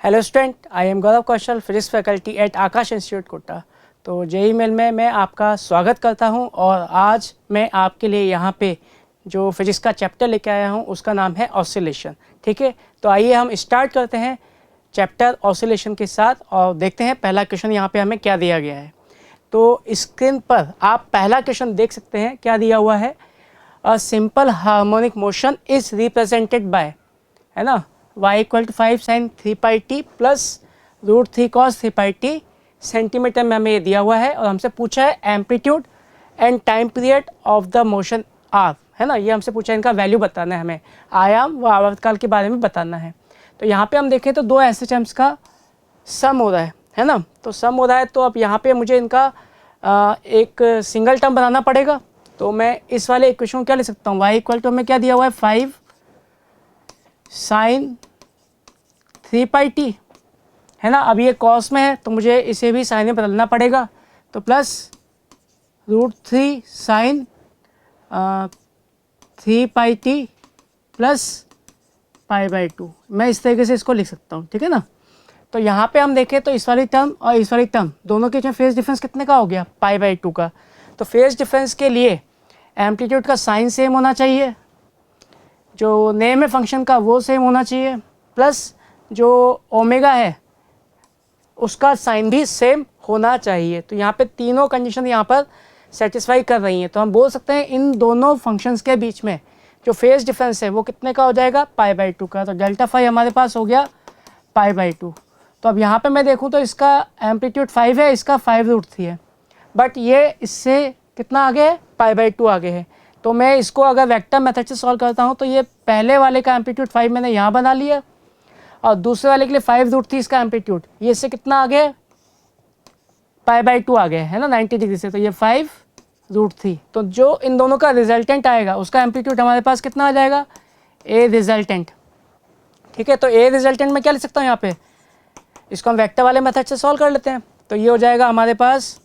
Hello student, I am Gaurav Kaushal, physics faculty at Aakash institute Kota. तो JEE mail में मैं आपका स्वागत करता हूं और आज मैं आपके लिए यहां पे जो फिजिक्स का चैप्टर लेके आया हूं उसका नाम है ऑसिलेशन। ठीक है, तो आइए हम स्टार्ट करते हैं चैप्टर ऑसिलेशन के साथ और देखते हैं पहला क्वेश्चन यहाँ पे हमें क्या दिया गया है। तो स्क्रीन पर आप पहला क्वेश्चन देख सकते हैं, क्या दिया हुआ है। A simple harmonic motion is represented by, है ना, y equal to 5 sin 3 pi T plus √3 cos 3 pi T centimetre में हमें ये दिया हुआ है और हमसे पूछा है amplitude and time period of the motion are, है ना। ये हमसे पूछा है, इनका वैल्यू बताना है हमें, आयाम व आवर्तकाल के बारे में बताना है। तो यहाँ पे हम देखें तो दो ऐसे टर्म्स का सम हो रहा है ना। तो सम हो रहा है, तो अब यहाँ पे मुझे इनका एक सिंगल टर्म बनाना पड़ेगा। तो मैं इस वाले इक्वेशन को क्या लिख सकता हूँ, y इक्वल टू हमें क्या दिया हुआ है 5 sin 3 पाई टी, है ना। अब ये कॉस में है तो मुझे इसे भी साइन में बदलना पड़ेगा, तो plus √3 sin 3 pi T plus π/2। मैं इस तरीके से इसको लिख सकता हूँ, ठीक है ना। तो यहाँ पे हम देखें तो इस वाली टर्म और इस वाली टर्म दोनों के बीच फेज डिफरेंस कितने का हो गया, π/2 का। तो फेज डिफरेंस के लिए एम्पलीट्यूड का साइन सेम होना चाहिए, जो नेम है फंक्शन का वो सेम होना चाहिए, प्लस जो ओमेगा है उसका साइन भी सेम होना चाहिए। तो यहाँ पे तीनों कंडीशन यहाँ पर सेटिस्फाई कर रही हैं। तो हम बोल सकते हैं इन दोनों फंक्शंस के बीच में जो फेज डिफरेंस है वो कितने का हो जाएगा, π/2 का। तो डेल्टा फाई हमारे पास हो गया π/2। तो अब यहाँ पे मैं देखूँ तो इसका एम्पलीट्यूड 5 है, इसका 5√3 है, बट ये इससे कितना आगे है, π/2 आगे है। तो मैं इसको अगर वेक्टर मेथड से सॉल्व करता हूँ तो ये पहले वाले का एम्पलीट्यूड 5 मैंने यहाँ बना लिया और दूसरे वाले के लिए 5√3 इसका एम्पलीट्यूड, ये इससे कितना आगे है, π/2 आ गया है ना 90 डिग्री से। तो ये 5√3, तो जो इन दोनों का रिजल्टेंट आएगा उसका एम्पलीट्यूड हमारे पास कितना आ जाएगा, ए रिजल्टेंट। ठीक है, तो ए रिजल्टेंट में क्या लिख सकता हूँ यहाँ पे, इसको हम वेक्टर वाले मेथड से सॉल्व कर लेते हैं। तो ये हो जाएगा हमारे पास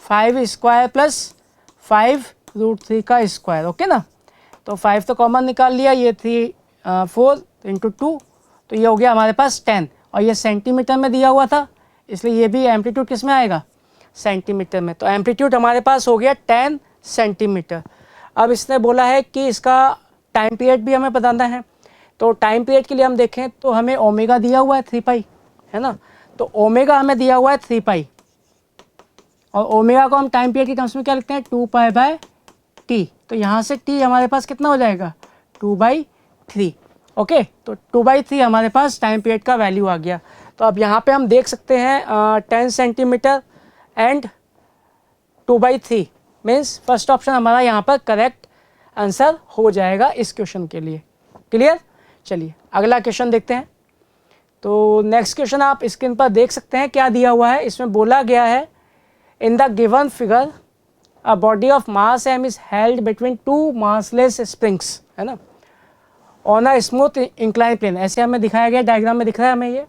5² प्लस 5√3 का स्क्वायर, ओके ना। तो 5 तो कॉमन निकाल लिया, ये 4 × 2, तो ये हो गया हमारे पास 10, और ये सेंटीमीटर में दिया हुआ था इसलिए ये भी एम्पलीट्यूड किस में आएगा, सेंटीमीटर में। तो एम्पलीट्यूड हमारे पास हो गया 10 सेंटीमीटर। अब इसने बोला है कि इसका टाइम पीरियड भी हमें बताना है। तो टाइम पीरियड के लिए हम देखें तो हमें ओमेगा दिया हुआ है 3 पाई, है ना। तो ओमेगा हमें दिया हुआ है 3 पाई, और ओमेगा को हम टाइम पीरियड के टर्म्स में क्या लिखते हैं, 2π/t। तो यहाँ से t हमारे पास कितना हो जाएगा, 2/3। ओके, तो 2/3 हमारे पास टाइम पीरियड का वैल्यू आ गया। तो अब यहाँ पे हम देख सकते हैं 10 centimetre and 2/3 means first option हमारा यहाँ पर करेक्ट आंसर हो जाएगा इस क्वेश्चन के लिए। क्लियर, चलिए अगला क्वेश्चन देखते हैं। तो नेक्स्ट क्वेश्चन आप स्क्रीन पर देख सकते हैं, क्या दिया हुआ है। इसमें बोला गया है in the given figure a body of mass m is held between 2 massless springs, है ना, on a smooth incline plane. ऐसे हमें दिखाया गया, डायग्राम में दिख रहा है हमें ये।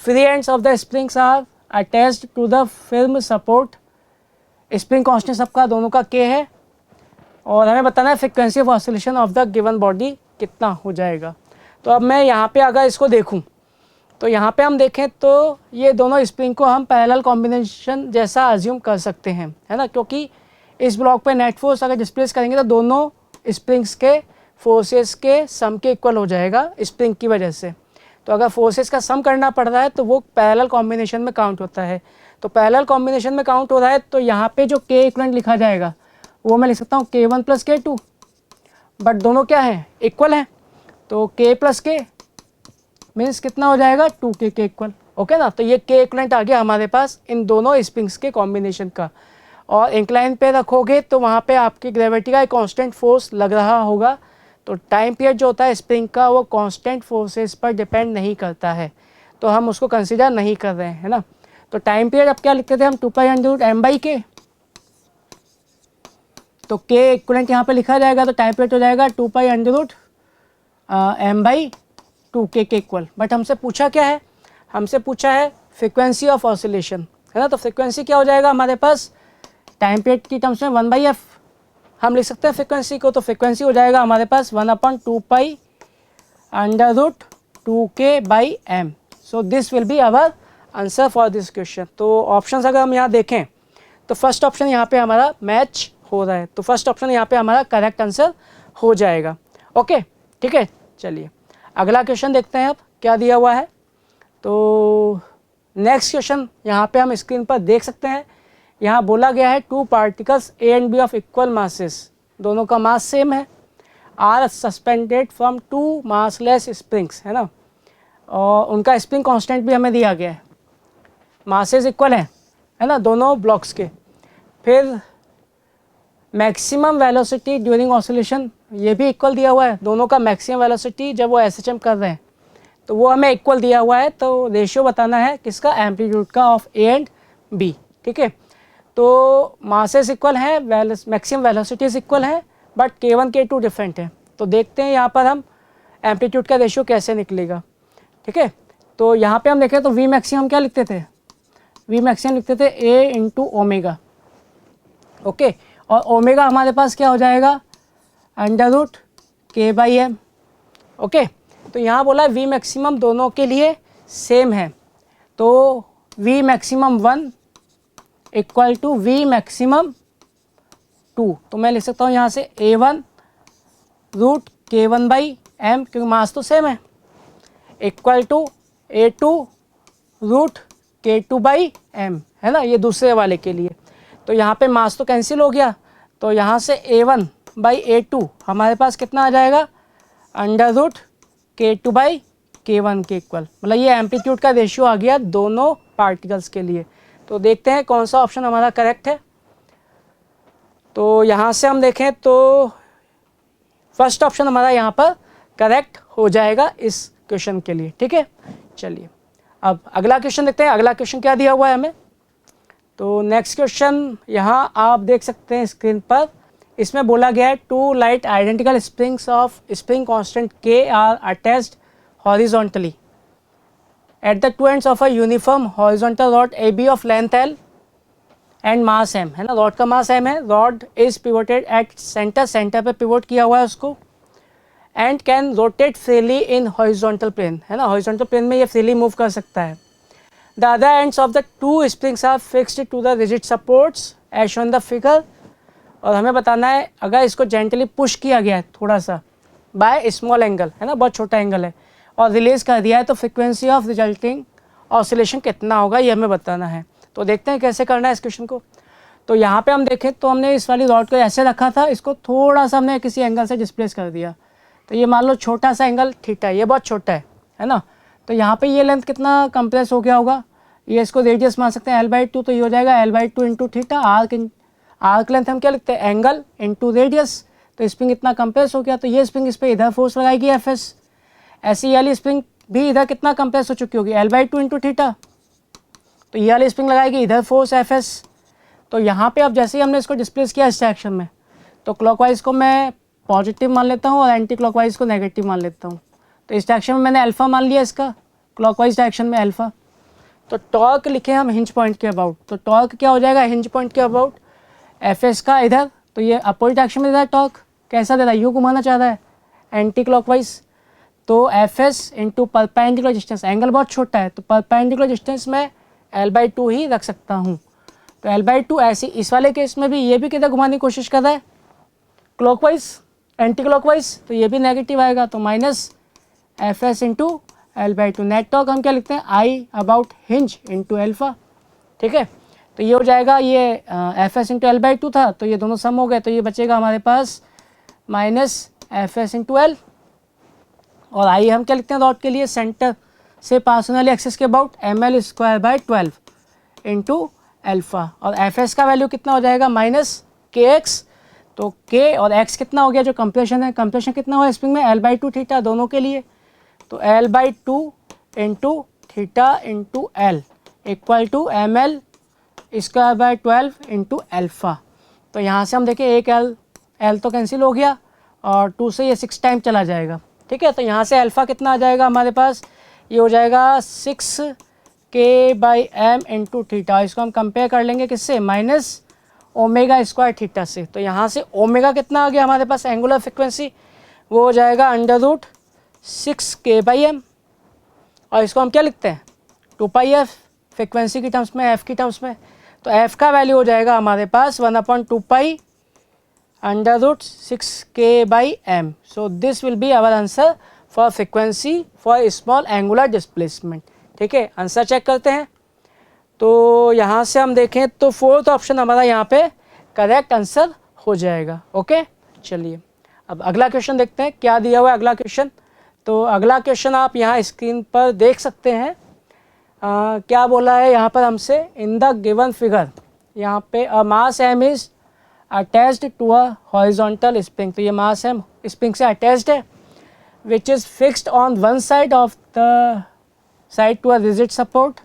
Free ends of the springs are attached to the film support. Spring constant सबका दोनों का k है, और हमें बताना है frequency of oscillation of the given body कितना हो जाएगा। तो अब मैं यहाँ पे अगर इसको देखूँ तो यहाँ पे हम देखें तो ये दोनों स्प्रिंग को हम पैरेलल कॉम्बिनेशन जैसा अज्यूम कर सकते हैं, है ना, क्योंकि इस ब्लॉक पे नेट फोर्स अगर डिस्प्लेस करेंगे तो दोनों स्प्रिंग्स के फोर्सेस के सम के इक्वल हो जाएगा स्प्रिंग की वजह से। तो अगर फोर्सेस का सम करना पड़ रहा है तो वो पैरेलल कॉम्बिनेशन में काउंट होता है। तो पैरेलल कॉम्बिनेशन में काउंट हो रहा है तो यहाँ पे जो k इक्वलेंट लिखा जाएगा वो मैं लिख सकता हूँ k1 + k2, बट दोनों क्या है, इक्वल हैं। तो k + k मीन्स कितना हो जाएगा, 2k के इक्वल, ओके ना। तो ये k इक्वलेंट आ गया हमारे पास इन दोनों स्प्रिंग्स के कॉम्बिनेशन का। और इंक्लाइन पे रखोगे तो वहाँ पे आपकी ग्रेविटी का एक कांस्टेंट फोर्स लग रहा होगा। तो टाइम पीरियड जो होता है स्प्रिंग का वो कांस्टेंट फोर्सेस पर डिपेंड नहीं करता है, तो हम उसको कंसिडर नहीं कर रहे हैं, है ना। तो टाइम पीरियड अब क्या लिखते थे हम, 2π/m/k। तो k इक्वलेंट यहाँ पे लिखा जाएगा तो टाइम पीरियड हो जाएगा 2π/m/2k के इक्वल। बट हमसे पूछा क्या है, हमसे पूछा है फ्रीक्वेंसी ऑफ ऑसिलेशन, है ना। तो फ्रीक्वेंसी क्या हो जाएगा हमारे पास, टाइम पीरियड की टर्म्स में 1/f हम लिख सकते हैं फ्रीक्वेंसी को। तो फ्रीक्वेंसी हो जाएगा हमारे पास 1/2π√2k/m। So this will be our answer for this question. तो ऑप्शन अगर हम यहाँ देखें तो फर्स्ट ऑप्शन यहाँ पे हमारा मैच हो रहा है, तो फर्स्ट ऑप्शन यहाँ पे हमारा करेक्ट आंसर हो जाएगा। ओके ठीक है, चलिए अगला क्वेश्चन देखते हैं अब क्या दिया हुआ है। तो नेक्स्ट क्वेश्चन यहाँ पे हम स्क्रीन पर देख सकते हैं। यहाँ बोला गया है two particles A and B of equal masses, दोनों का मास सेम है, are suspended from two massless springs, है ना, और उनका स्प्रिंग कांस्टेंट भी हमें दिया गया है, मासेस इक्वल है ना दोनों ब्लॉक्स के। फिर मैक्सिमम वेलोसिटी ड्यूरिंग ऑसिलेशन, ये भी इक्वल दिया हुआ है, दोनों का मैक्सिमम वेलोसिटी जब वो एसएचएम कर रहे हैं तो वो हमें इक्वल दिया हुआ है। तो रेशियो बताना है किसका, एम्पलीट्यूड का ऑफ ए एंड बी। ठीक है, तो मासेस इक्वल है, मैक्सिमम वेलोसिटीज इक्वल है, बट K1 K2 डिफरेंट है। तो देखते हैं यहाँ पर हम एम्पलीट्यूड का रेशियो कैसे निकलेगा। ठीक है, तो यहाँ पे हम देखें तो वी मैक्सिमम क्या लिखते थे, वी मैक्सिमम लिखते थे ए इंटू ओमेगा। ओके, और ओमेगा हमारे पास क्या हो जाएगा, अंडर रूट के बाई एम। ओके, तो यहाँ बोला है वी मैक्सिमम दोनों के लिए सेम है, तो V maximum 1 equal to V maximum 2। तो मैं लिख सकता हूँ यहाँ से A1 root K1 by M, क्योंकि मास तो सेम है, equal to A2 root K2 by M, है ना, ये दूसरे वाले के लिए। तो यहाँ पे मास तो कैंसिल हो गया, तो यहाँ से A1 बाई A2 हमारे पास कितना आ जाएगा, under root K2 by K1 के इक्वल, मतलब ये एम्पलीट्यूड का रेशियो आ गया दोनों पार्टिकल्स के लिए। तो देखते हैं कौन सा ऑप्शन हमारा करेक्ट है। तो यहाँ से हम देखें तो फर्स्ट ऑप्शन हमारा यहाँ पर करेक्ट हो जाएगा इस क्वेश्चन के लिए। ठीक है, चलिए अब अगला क्वेश्चन देखते हैं, अगला क्वेश्चन क्या दिया हुआ है हमें। तो नेक्स्ट क्वेश्चन यहाँ आप देख सकते हैं स्क्रीन पर, इसमें बोला गया है two light identical springs of spring constant K are attached horizontally at the two ends of a uniform horizontal rod AB of length L and mass M, है ना, रॉड का मास M है, rod is pivoted at centre, centre पे pivot किया हुआ है उसको, and can rotate freely in horizontal plane, है ना, हॉरिजॉन्टल प्लेन में ये फ्रीली मूव कर सकता है। The other ends of the two springs are fixed to the rigid supports as shown the figure, और हमें बताना है अगर इसको जेंटली पुश किया गया है थोड़ा सा बाय स्मॉल एंगल, है ना, बहुत छोटा एंगल है, और रिलीज कर दिया है, तो फ्रीक्वेंसी ऑफ रिजल्टिंग ऑसिलेशन कितना होगा ये हमें बताना है। तो देखते हैं कैसे करना है इस क्वेश्चन को। तो यहाँ पे हम देखें तो हमने इस वाली रॉड को ऐसे रखा था, इसको थोड़ा सा हमने किसी एंगल से डिस्प्लेस कर दिया, तो ये मान लो छोटा सा एंगल थीटा, ये बहुत छोटा है ना, तो यहाँ पे ये लेंथ कितना कंप्रेस हो गया होगा, ये इसको रेडियस मान सकते हैं L/2, तो ये हो जाएगा L/2 into theta. Arc length हम क्या लिखते हैं, एंगल इंटू रेडियस, तो स्प्रिंग इतना कंप्रेस हो गया, तो ये स्प्रिंग इस पर इधर फोर्स लगाएगी Fs, ऐसी ये वाली स्प्रिंग भी इधर कितना कंप्रेस हो चुकी होगी, L/2 इंटू थीटा, तो ये वाली स्प्रिंग लगाएगी इधर फोर्स Fs। तो यहाँ पे अब जैसे ही हमने इसको डिस्प्लेस किया इस डायरेक्शन में, तो क्लॉकवाइज को मैं पॉजिटिव मान लेता हूँ और एंटी क्लॉकवाइज को नेगेटिव मान लेता हूँ। तो इस डायरेक्शन में मैंने अल्फ़ा मान लिया इसका, क्लॉकवाइज डायरेक्शन में अल्फ़ा। तो टॉर्क लिखे हम हिंज पॉइंट के अबाउट, तो टॉर्क क्या हो जाएगा हिंज पॉइंट के अबाउट, Fs का इधर, तो ये अपोजिट डायरेक्शन में दे रहा है टॉर्क, कैसा दे रहा है, यू घुमाना चाह रहा है एंटी क्लॉकवाइज, तो Fs into perpendicular distance, angle बहुत छोटा है तो परपेंडिकुलर डिस्टेंस में L/2 ही रख सकता हूँ। तो L/2 ऐसी इस वाले केस में भी ये भी किधर घुमाने की कोशिश कर रहा है, क्लॉकवाइज एंटी क्लॉकवाइज, तो ये भी नेगेटिव आएगा, तो minus Fs into L/2। Net torque हम क्या लिखते हैं, आई अबाउट हिंज इंटू एल्फा। ठीक है, तो ये हो जाएगा, ये Fs इंटू L/2 था, तो ये दोनों सम हो गए, तो ये बचेगा हमारे पास माइनस Fs इंटू एल, और आई हम क्या लिखते हैं रॉड के लिए, सेंटर से पास होने वाली एक्सिस के अबाउट ml²/12 इंटू एल्फा, और Fs का वैल्यू कितना हो जाएगा माइनस kx, तो k और x कितना हो गया जो कंप्रेशन है, कंप्रेशन कितना हुआ स्प्रिंग में L/2 थीटा दोनों के लिए, तो L/2 into theta into L equal to ml²/12 into alpha. तो यहाँ से हम देखें एक एल तो कैंसिल हो गया और 2 से ये 6 टाइम चला जाएगा। ठीक है, तो यहाँ से अल्फ़ा कितना आ जाएगा हमारे पास, ये हो जाएगा 6k/m इंटू थीटा, इसको हम कंपेयर कर लेंगे किससे, माइनस ओमेगा² थीटा से। तो यहाँ से ओमेगा कितना आ गया हमारे पास, एंगुलर फ्रिक्वेंसी, वो हो जाएगा √6k/m, और इसको हम क्या लिखते हैं 2πf फ्रिक्वेंसी की टर्म्स में, एफ़ की टर्म्स में। तो एफ़ का वैल्यू हो जाएगा हमारे पास 1/2π √6k/m। So this will be our answer for frequency for small angular displacement. ठीक है, आंसर चेक करते हैं। तो यहाँ से हम देखें तो फोर्थ ऑप्शन हमारा यहाँ पे करेक्ट आंसर हो जाएगा। ओके, चलिए अब अगला क्वेश्चन देखते हैं क्या दिया हुआ है अगला क्वेश्चन। तो अगला क्वेश्चन आप यहाँ स्क्रीन पर देख सकते हैं। क्या बोला है यहाँ पर हमसे, इन द गिवन फिगर, यहाँ पे a mass M is attached to a horizontal spring. तो ये मास एम स्प्रिंग से अटैच्ड है, which is fixed on one side of the side to a rigid support.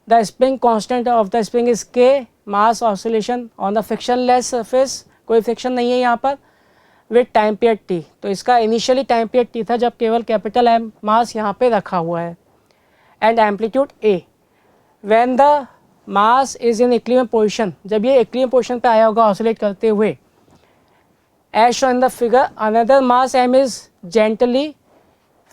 The spring constant of the spring is K, mass oscillation on the frictionless surface, कोई friction नहीं है यहाँ पर, with time period T. तो इसका initially time period T था जब केवल कैपिटल एम मास यहाँ पे रखा हुआ है, and amplitude A. When the mass is in equilibrium position, जब ये इक्विलिब्रियम पोजीशन पे आया होगा ऑसिलेट करते हुए, as shown in the figure, another mass M is gently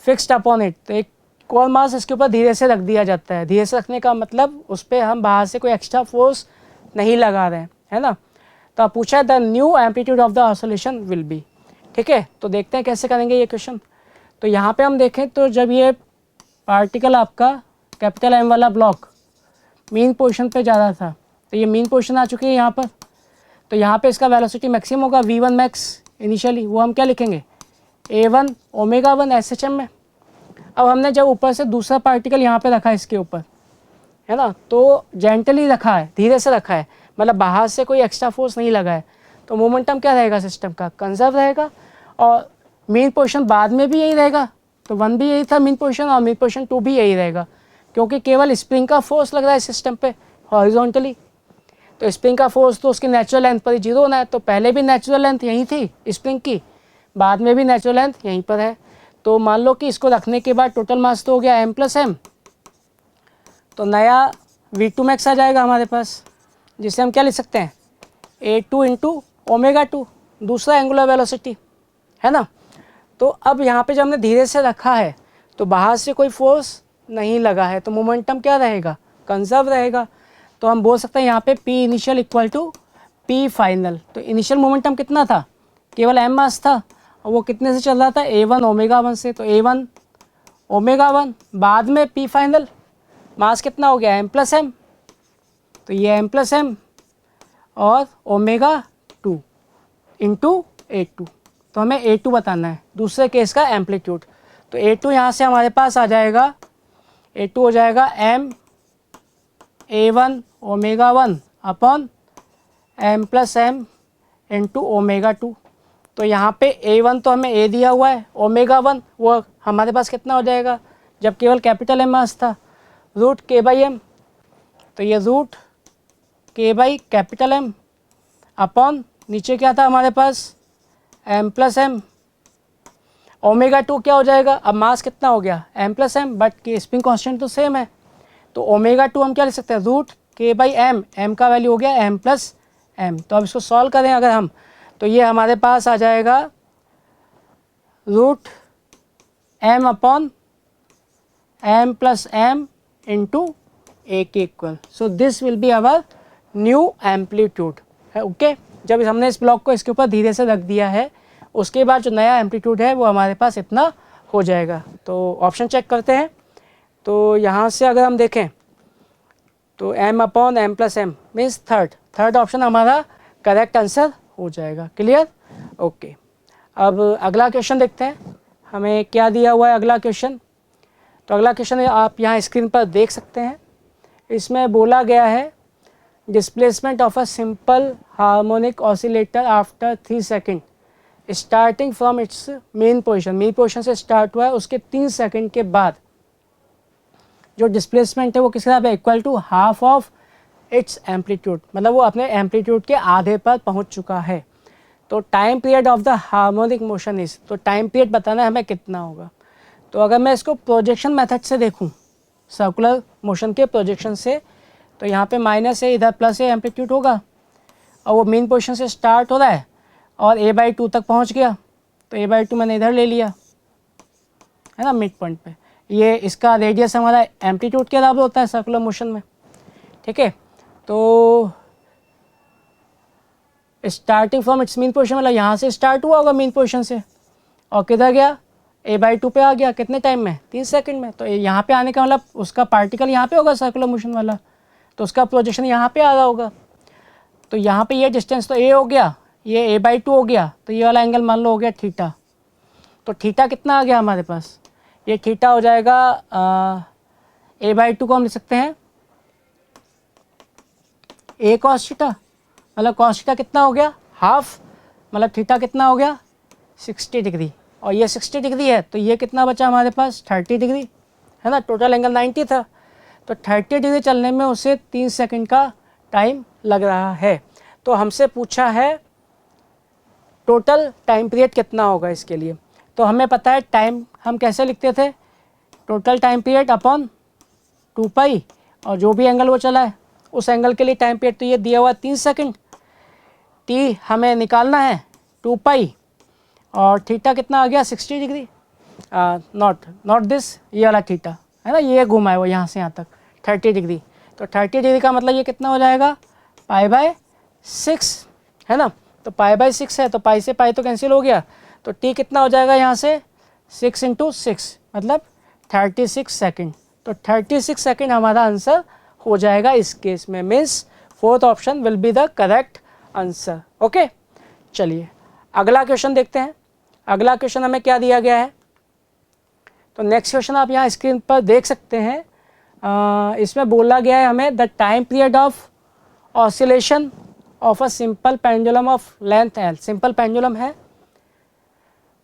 fixed upon it. तो एक और मास इसके ऊपर धीरे से रख दिया जाता है। धीरे से रखने का मतलब उस पर हम बाहर से कोई एक्स्ट्रा फोर्स नहीं लगा रहे हैं, है ना। तो आप पूछा है the new amplitude of the oscillation will be. ठीक है, तो देखते हैं कैसे करेंगे ये क्वेश्चन। तो यहाँ पे हम देखें तो जब ये पार्टिकल आपका कैपिटल एम वाला ब्लॉक मीन पोजीशन पे जा रहा था, तो ये मीन पोजीशन आ चुकी है यहाँ पर। तो यहाँ पे इसका वेलोसिटी मैक्सिमम होगा v1 मैक्स इनिशियली, वो हम क्या लिखेंगे a1 ω1 SHM में। अब हमने जब ऊपर से दूसरा पार्टिकल यहाँ पे रखा है इसके ऊपर, है ना, तो जेंटली रखा है, धीरे से रखा है, मतलब बाहर से कोई एक्स्ट्रा फोर्स नहीं लगा है। तो मोमेंटम क्या रहेगा सिस्टम का, कंजर्व रहेगा। और मीन पोजीशन बाद में भी यही रहेगा। तो 1 भी यही था मीन पोजीशन, और मीन पोजीशन 2 भी यही रहेगा, क्योंकि केवल स्प्रिंग का फोर्स लग रहा है सिस्टम पे हॉरिजॉन्टली। तो स्प्रिंग का फोर्स तो उसकी नेचुरल लेंथ पर ही 0 होना है। तो पहले भी नेचुरल लेंथ यहीं थी स्प्रिंग की, बाद में भी नेचुरल लेंथ यहीं पर है। तो मान लो कि इसको रखने के बाद टोटल मास तो हो गया m + m, तो नया v2 मैक्स आ जाएगा हमारे पास, जिसे हम क्या लिख सकते हैं a2 × ω2, दूसरा एंगुलर वेलोसिटी, है ना। तो अब यहाँ पे जब हमने धीरे से रखा है तो बाहर से कोई फोर्स नहीं लगा है, तो मोमेंटम क्या रहेगा, कंजर्व रहेगा। तो हम बोल सकते हैं यहाँ पे P initial equal to P final. तो इनिशियल मोमेंटम कितना था, केवल m मास था, और वो कितने से चल रहा था a1 ω1 से। तो a1 ω1, बाद में P फाइनल, मास कितना हो गया m + m। तो ये m + m और ω2 × a2। तो हमें a2 बताना है, दूसरे केस का एम्पलीट्यूड। तो a2 यहाँ से हमारे पास आ जाएगा, a2 हो जाएगा m a1 ω1 upon m + m × ω2। तो यहाँ पे a1 तो हमें a दिया हुआ है, ω1 वो हमारे पास कितना हो जाएगा, जब केवल कैपिटल M मास था, √k/m। तो ये √k/M अपॉन नीचे क्या था हमारे पास m + m। ω2 क्या हो जाएगा, अब मास कितना हो गया m + m, बट के स्प्रिंग कांस्टेंट तो सेम है। तो ω2 हम क्या लिख सकते हैं √k/m, m का वैल्यू हो गया m + m। तो अब इसको सॉल्व करें अगर हम, तो ये हमारे पास आ जाएगा √m upon m + m × a के equal. So this will be our new amplitude है। ओके, जब हमने इस ब्लॉक को इसके ऊपर धीरे से रख दिया है, उसके बाद जो नया एम्पलीट्यूड है वो हमारे पास इतना हो जाएगा। तो ऑप्शन चेक करते हैं। तो यहाँ से अगर हम देखें तो m upon m + m means third option हमारा करेक्ट आंसर हो जाएगा। Clear, okay. अब अगला क्वेश्चन देखते हैं हमें क्या दिया हुआ है अगला क्वेश्चन। तो अगला क्वेश्चन आप यहाँ स्क्रीन पर देख सकते हैं। इसमें बोला गया है displacement of a simple harmonic oscillator after 3 second starting from its main position से स्टार्ट हुआ है, उसके 3 सेकेंड के बाद जो डिस्प्लेसमेंट है वो किसके साथ है, equal to half of its amplitude, मतलब वो अपने एम्पलीट्यूड के आधे पर पहुंच चुका है। तो time period of the harmonic motion is, तो टाइम पीरियड बताना है हमें कितना होगा। तो अगर मैं इसको प्रोजेक्शन मेथड से देखूं, सर्कुलर मोशन के प्रोजेक्शन से, तो यहाँ पे माइनस है, इधर प्लस है, एम्पलीट्यूड होगा, और वो मेन पोजीशन से स्टार्ट हो रहा है और a/2 तक पहुँच गया। तो a/2 मैंने इधर ले लिया, है ना, मिड पॉइंट पे। ये इसका रेडियस हमारा एम्पलीट्यूड के बराबर होता है सर्कुलर मोशन में, ठीक है। तो starting from its mean position, मतलब यहाँ से स्टार्ट हुआ होगा मीन पोजीशन से और किधर गया, a/2 पे आ गया, कितने टाइम में, 3 सेकंड में। तो यहाँ पे आने का मतलब उसका पार्टिकल यहाँ पे होगा सर्कुलर मोशन वाला, तो उसका प्रोजेक्शन यहाँ पे आ रहा होगा। तो यहाँ पे ये डिस्टेंस तो a हो गया, ये a/2 हो गया, तो ये वाला एंगल मान लो हो गया थीटा। तो थीटा कितना आ गया हमारे पास, ये थीटा हो जाएगा a/2 को हम लिख सकते हैं a cos थीटा, मतलब cos थीटा कितना हो गया, हाफ, मतलब थीटा कितना हो गया 60 डिग्री, और ये 60 डिग्री है, तो ये कितना बचा हमारे पास 30 डिग्री, है ना। टोटल एंगल 90 था, तो 30 डिग्री चलने में उसे 3 सेकंड का टाइम लग रहा है। तो हमसे पूछा है टोटल टाइम पीरियड कितना होगा इसके लिए। तो हमें पता है टाइम हम कैसे लिखते थे, टोटल टाइम पीरियड अपॉन 2 और जो भी एंगल वो चला है उस एंगल के लिए टाइम पीरियड, तो ये दिया हुआ 3 सेकंड, टी हमें निकालना है 2 और थीटा कितना आ गया 60 डिग्री, नॉट दिस, ये वाला थीटा है ना, ये घुमा है वो यहाँ से यहाँ तक 30 डिग्री। तो 30 डिग्री का मतलब ये कितना हो जाएगा π/6, है ना। तो π/6 है, तो पाई से पाई तो कैंसिल हो गया, तो टी कितना हो जाएगा यहाँ से 6 × 6 मतलब 36 सेकेंड। तो 36 सेकेंड हमारा आंसर हो जाएगा इस केस में, means fourth option will be the correct answer. Okay, चलिए अगला क्वेश्चन देखते हैं। अगला क्वेश्चन हमें क्या दिया गया है, तो नेक्स्ट क्वेश्चन आप यहाँ स्क्रीन पर देख सकते हैं। इसमें बोला गया है हमें the time period of oscillation of a simple pendulum of length L, simple pendulum है,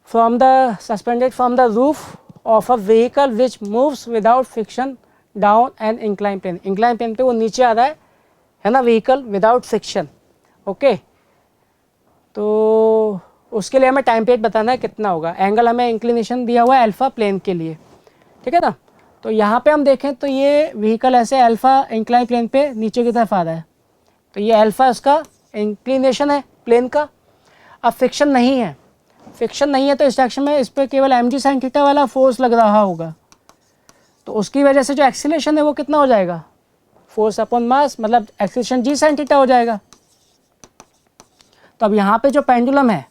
from the suspended from the roof of a vehicle which moves without friction down and incline plane, incline plane पे वो नीचे आ रहा है ना vehicle without friction. Okay, तो उसके लिए हमें टाइम पीरियड बताना है कितना होगा। एंगल हमें इंक्लिनेशन दिया हुआ है अल्फ़ा प्लेन के लिए, ठीक है ना। तो यहाँ पे हम देखें तो ये व्हीकल ऐसे अल्फ़ा इंक्लाइन प्लेन पे नीचे की तरफ आ रहा है, तो ये अल्फ़ा उसका इंक्लिनेशन है प्लेन का। अब फ्रिक्शन नहीं है, फ्रिक्शन नहीं है तो इस डायरेक्शन में इस पर केवल mg sin थीटा वाला फोर्स लग रहा होगा, तो उसकी वजह से जो एक्सीलरेशन है वो कितना हो जाएगा, फोर्स अपॉन मास, मतलब एक्सीलरेशन g sin थीटा हो जाएगा। तो अब यहाँ पे जो पेंडुलम है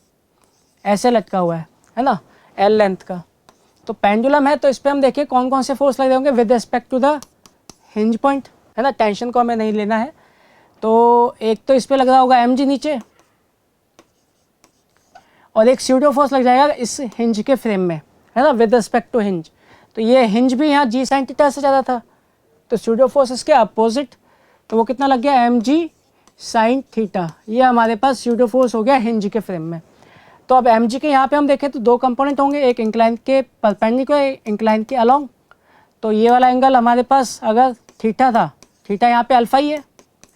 ऐसे लटका हुआ है ना L लेंथ का, तो पेंडुलम है तो इस पर हम देखिए कौन कौन से फोर्स लग रहे होंगे with respect to the hinge point, है ना। टेंशन को हमें नहीं लेना है, तो एक तो इस पर लग रहा होगा mg नीचे, और एक स्यूडो फोर्स लग जाएगा इस हिंज के फ्रेम में, है ना, विद रिस्पेक्ट टू हिंज। तो ये हिंज भी यहाँ g sin थीटा से ज़्यादा था, तो स्यूडो फोर्स इसके अपोजिट, तो वो कितना लग गया mg sin थीटा, ये हमारे पास स्यूडो फोर्स हो गया हिंज के फ्रेम में। तो अब mg के यहाँ पे हम देखें तो दो कंपोनेंट होंगे, एक इंक्लाइन के परपेंडिकुलर, इंक्लाइन के अलोंग। तो ये वाला एंगल हमारे पास अगर थीटा था, थीटा यहाँ पे अल्फ़ा ही है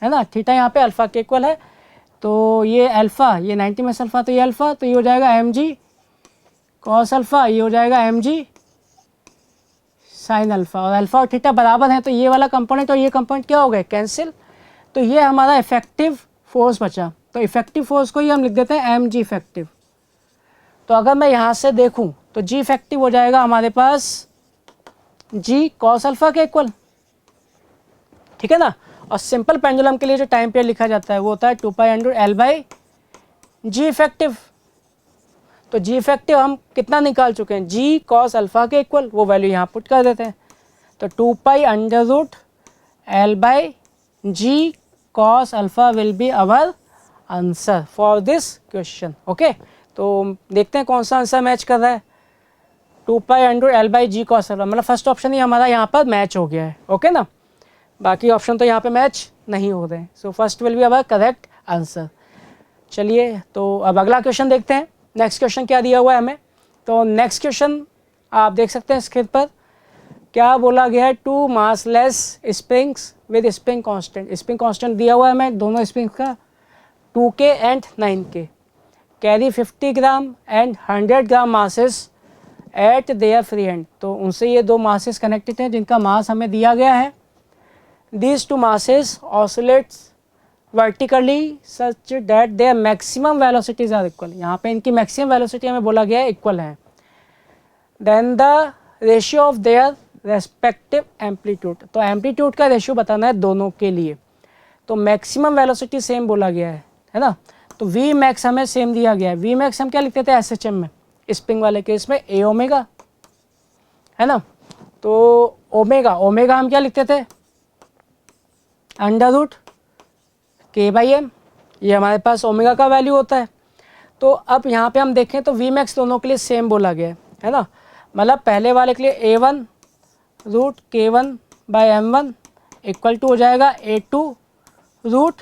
ना, थीटा यहाँ पे अल्फ़ा के इक्वल है, तो ये अल्फ़ा, ये 90 में अल्फ़ा, तो ये अल्फ़ा, तो ये हो जाएगा mg cos अल्फ़ा, ये हो जाएगा mg sin अल्फ़ा, और अल्फ़ा और थीटा बराबर हैं, तो ये वाला कंपोनेंट और ये कंपोनेंट क्या हो गए, कैंसिल। तो ये हमारा इफेक्टिव फोर्स बचा, तो इफेक्टिव फोर्स को ही हम लिख देते हैं mg इफेक्टिव। तो अगर मैं यहाँ से देखूँ तो g इफेक्टिव हो जाएगा हमारे पास g cos अल्फ़ा के इक्वल, ठीक है ना। और सिंपल पेंडुलम के लिए जो टाइम पीरियड लिखा जाता है वो होता है 2π/L/g इफेक्टिव। तो g इफेक्टिव हम कितना निकाल चुके हैं, g cos अल्फ़ा के इक्वल, वो वैल्यू यहाँ पुट कर देते हैं। तो 2π/L/g cos alpha will be our answer for this question. Okay, तो देखते हैं कौन सा आंसर मैच कर रहा है। 2π/L/g cos अल्फ़ा, मतलब फर्स्ट ऑप्शन ही हमारा यहाँ पर मैच हो गया है। ओके ना, बाकी ऑप्शन तो यहाँ पे मैच नहीं हो रहे हैं, so first will be our correct answer. चलिए तो अब अगला क्वेश्चन देखते हैं, नेक्स्ट क्वेश्चन क्या दिया हुआ है हमें। तो नेक्स्ट क्वेश्चन आप देख सकते हैं स्क्रीन पर, क्या बोला गया है, 2 massless springs with spring constant, spring constant दिया हुआ है हमें दोनों स्प्रिंग्स का 2K and 9K, carry 50 gram and 100 gram masses eight there free hand. तो उनसे ये दो मासेस कनेक्टेड हैं जिनका मास हमें दिया गया है। These two masses oscillates vertically such that their maximum velocities are equal, यहाँ पे इनकी maximum velocity हमें बोला गया है इक्वल है। Then the ratio of their respective amplitude. तो एम्पलीट्यूड का रेशियो बताना है दोनों के लिए। तो मैक्सिमम वेलोसिटी सेम बोला गया है ना। तो वी मैक्स हमें सेम दिया गया है। वी मैक्स हम क्या लिखते थे एसएचएम में, स्प्रिंग वाले केस में ए ओमेगा, है ना। तो ओमेगा ओमेगा हम क्या लिखते थे, अंडर रूट के बाई एम, ये हमारे पास ओमेगा का वैल्यू होता है। तो अब यहाँ पे हम देखें तो वी मैक्स दोनों के लिए सेम बोला गया है ना। मतलब पहले वाले के लिए A one root K one by M one equal to हो जाएगा A two root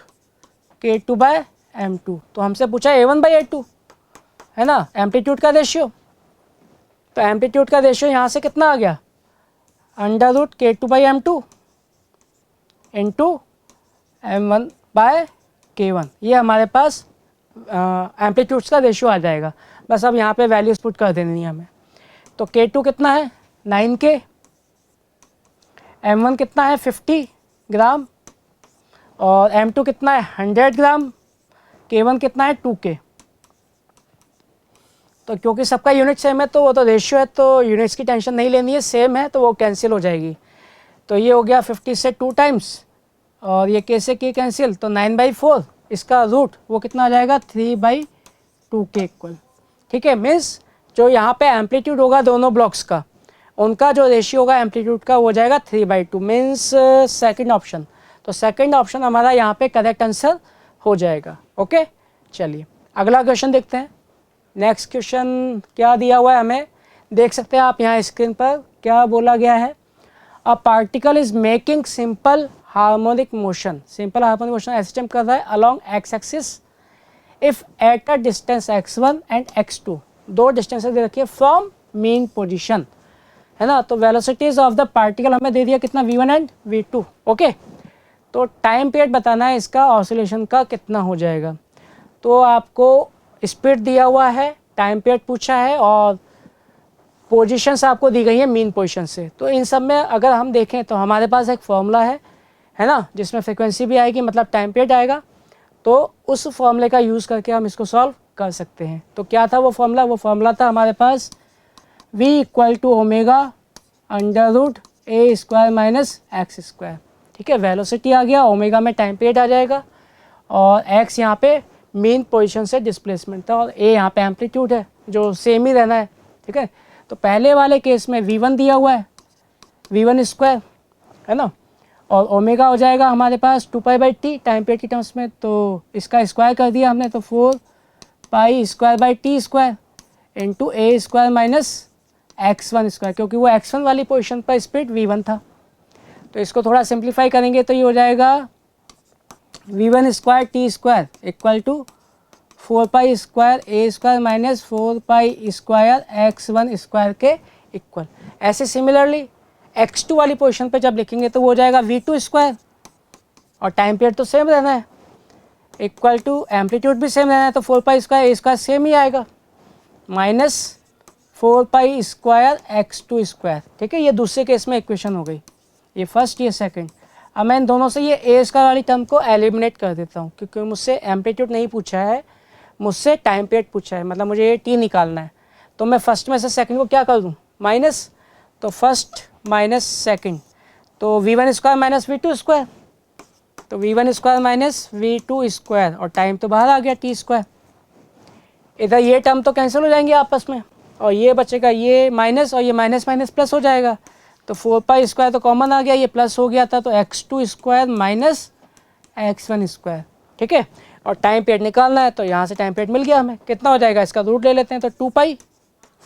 K two by M two. तो हमसे पूछा A one by A two, है ना, एम्पलीट्यूड का रेशियो। तो एम्पलीट्यूड का रेशियो यहाँ से कितना आ गया, under root K two by M two into M one by K one. ये हमारे पास एम्पलीट्यूड्स का रेशियो आ जाएगा। बस अब यहाँ पे वैल्यूज पुट कर देनी है हमें। तो के टू कितना है 9K, M1 कितना है 50 ग्राम, और M2 कितना है 100 ग्राम, K1 कितना है 2K। तो क्योंकि सबका यूनिट सेम है तो वो तो रेशियो है, तो यूनिट्स की टेंशन नहीं लेनी है, सेम है तो वो कैंसिल हो जाएगी। तो ये हो गया 50 से 2 टाइम्स, और ये K से K कैंसिल, तो 9/4 इसका रूट वो कितना आ जाएगा 3/2K इक्वल। ठीक है, मीन्स जो यहाँ पे एम्पलीट्यूड होगा दोनों ब्लॉक्स का, उनका जो रेशियो होगा एम्पलीट्यूड का वो जाएगा 3/2, मीन्स सेकंड ऑप्शन। तो सेकंड ऑप्शन हमारा यहाँ पे करेक्ट आंसर हो जाएगा। ओके, चलिए अगला क्वेश्चन देखते हैं। नेक्स्ट क्वेश्चन क्या दिया हुआ है हमें, देख सकते हैं आप यहाँ स्क्रीन पर क्या बोला गया है। A particle is making simple harmonic motion, simple harmonic motion SHM कर रहा है along x axis if at a distance x1 and x2, दो डिस्टेंस दे रखिए फ्रॉम मीन पोजीशन, है ना। तो वेलोसिटीज ऑफ द पार्टिकल हमें दे दिया कितना v1 एंड v2। ओके, तो टाइम पीरियड बताना है इसका ऑसिलेशन का कितना हो जाएगा। तो आपको स्पीड दिया हुआ है, टाइम पीरियड पूछा है, और पोजीशंस आपको दी गई है मीन पोजीशन से। तो इन सब में अगर हम देखें तो हमारे पास एक फॉर्मूला है ना, जिसमें फ्रिक्वेंसी भी आएगी मतलब टाइम पीरियड आएगा। तो उस फॉर्मूले का यूज़ करके हम इसको सॉल्व कर सकते हैं। तो क्या था वो फॉर्मूला, वो फॉर्मूला था हमारे पास v equal to omega under root A square minus x square. ठीक है, वेलोसिटी आ गया, ओमेगा में टाइम पीरियड आ जाएगा, और x यहाँ पे मेन पोजीशन से डिस्प्लेसमेंट था, और a यहाँ पे एम्पलीट्यूड है जो सेम ही रहना है। ठीक है, तो पहले वाले केस में v1 दिया हुआ है, v1 स्क्वायर, है ना, और ओमेगा हो जाएगा हमारे पास 2π/t टाइम पीरियड की टर्म्स में। तो इसका स्क्वायर कर दिया हमने, तो 4π² स्क्वायर इंटू ए स्क्वायर माइनस x1 स्क्वायर, क्योंकि वो x1 वाली पोजीशन पर स्पीड v1 था। तो इसको थोड़ा सिंप्लीफाई करेंगे तो ये हो जाएगा v1 square T square equal to 4π² A square minus 4π² x1 square के इक्वल। ऐसे सिमिलरली x2 वाली पोजीशन पे जब लिखेंगे तो वो हो जाएगा v2 स्क्वायर, और टाइम पीरियड तो सेम रहना है, इक्वल टू एम्पलीट्यूड भी सेम रहना है, तो 4π² ए स्क्वायर सेम ही आएगा माइनस 4π² x2 स्क्वायर। ठीक है, ये दूसरे केस में इक्वेशन हो गई, ये फर्स्ट ये सेकंड। अब मैं इन दोनों से ये ए स्क्वायर वाली टर्म को एलिमिनेट कर देता हूँ, क्योंकि मुझसे एम्पलीट्यूड नहीं पूछा है, मुझसे टाइम पीरियड पूछा है, मतलब मुझे ये टी निकालना है। तो मैं फर्स्ट में से सेकंड को क्या कर दूँ, माइनस, तो फर्स्ट माइनस सेकंड, तो v1 square minus v2 square, तो v1 square minus v2 square, और टाइम तो बाहर आ गया टी स्क्वायर। इधर ये टर्म तो कैंसिल हो जाएंगे आपस में, और ये बचेगा ये माइनस, और ये माइनस माइनस प्लस हो जाएगा। तो 4π² तो कॉमन आ गया, ये प्लस हो गया था, तो x2 square minus x1 square. ठीक है, और टाइम पीरियड निकालना है, तो यहाँ से टाइम पीरियड मिल गया हमें, कितना हो जाएगा, इसका रूट ले लेते हैं, तो 2π,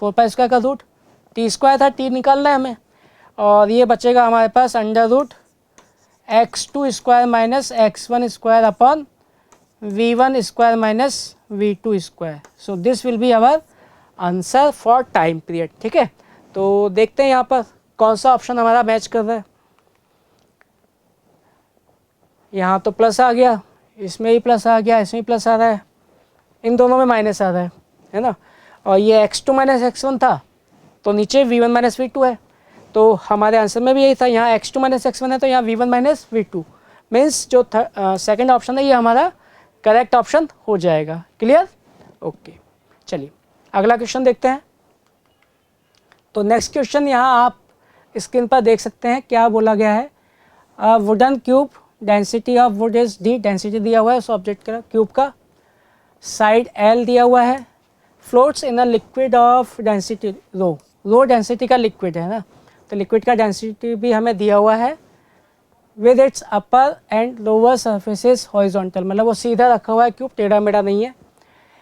4π² का रूट, टी स्क्वायर था, टी निकालना है हमें, और ये बचेगा हमारे पास under root x2 square minus x1 square upon v1 square minus v2 square. So this will be our answer for time period. ठीक है, तो देखते हैं यहाँ पर कौन सा ऑप्शन हमारा मैच कर रहा है। यहाँ तो प्लस आ गया, इसमें ही प्लस आ गया, इसमें ही प्लस आ रहा है, इन दोनों में माइनस आ रहा है ना। और ये x2 माइनस x1 था, तो नीचे v1 माइनस v2 है, तो हमारे आंसर में भी यही था, यहाँ x2 माइनस x1 है तो यहाँ v1 माइनस v2, मीन्स जो सेकंड ऑप्शन है ये हमारा करेक्ट ऑप्शन हो जाएगा। Clear, okay. चलिए अगला क्वेश्चन देखते हैं। तो नेक्स्ट क्वेश्चन यहाँ आप स्क्रीन पर देख सकते हैं क्या बोला गया है। Wooden cube, density of would is D, density दिया हुआ है उस ऑब्जेक्ट का क्यूब का, साइड एल दिया हुआ है, floats in a liquid of density rho, rho density का लिक्विड है ना, तो लिक्विड का डेंसिटी भी हमें दिया हुआ है, with its upper and lower surfaces horizontal, मतलब वो सीधा रखा हुआ है क्यूब, टेढ़ा मेढ़ा नहीं है।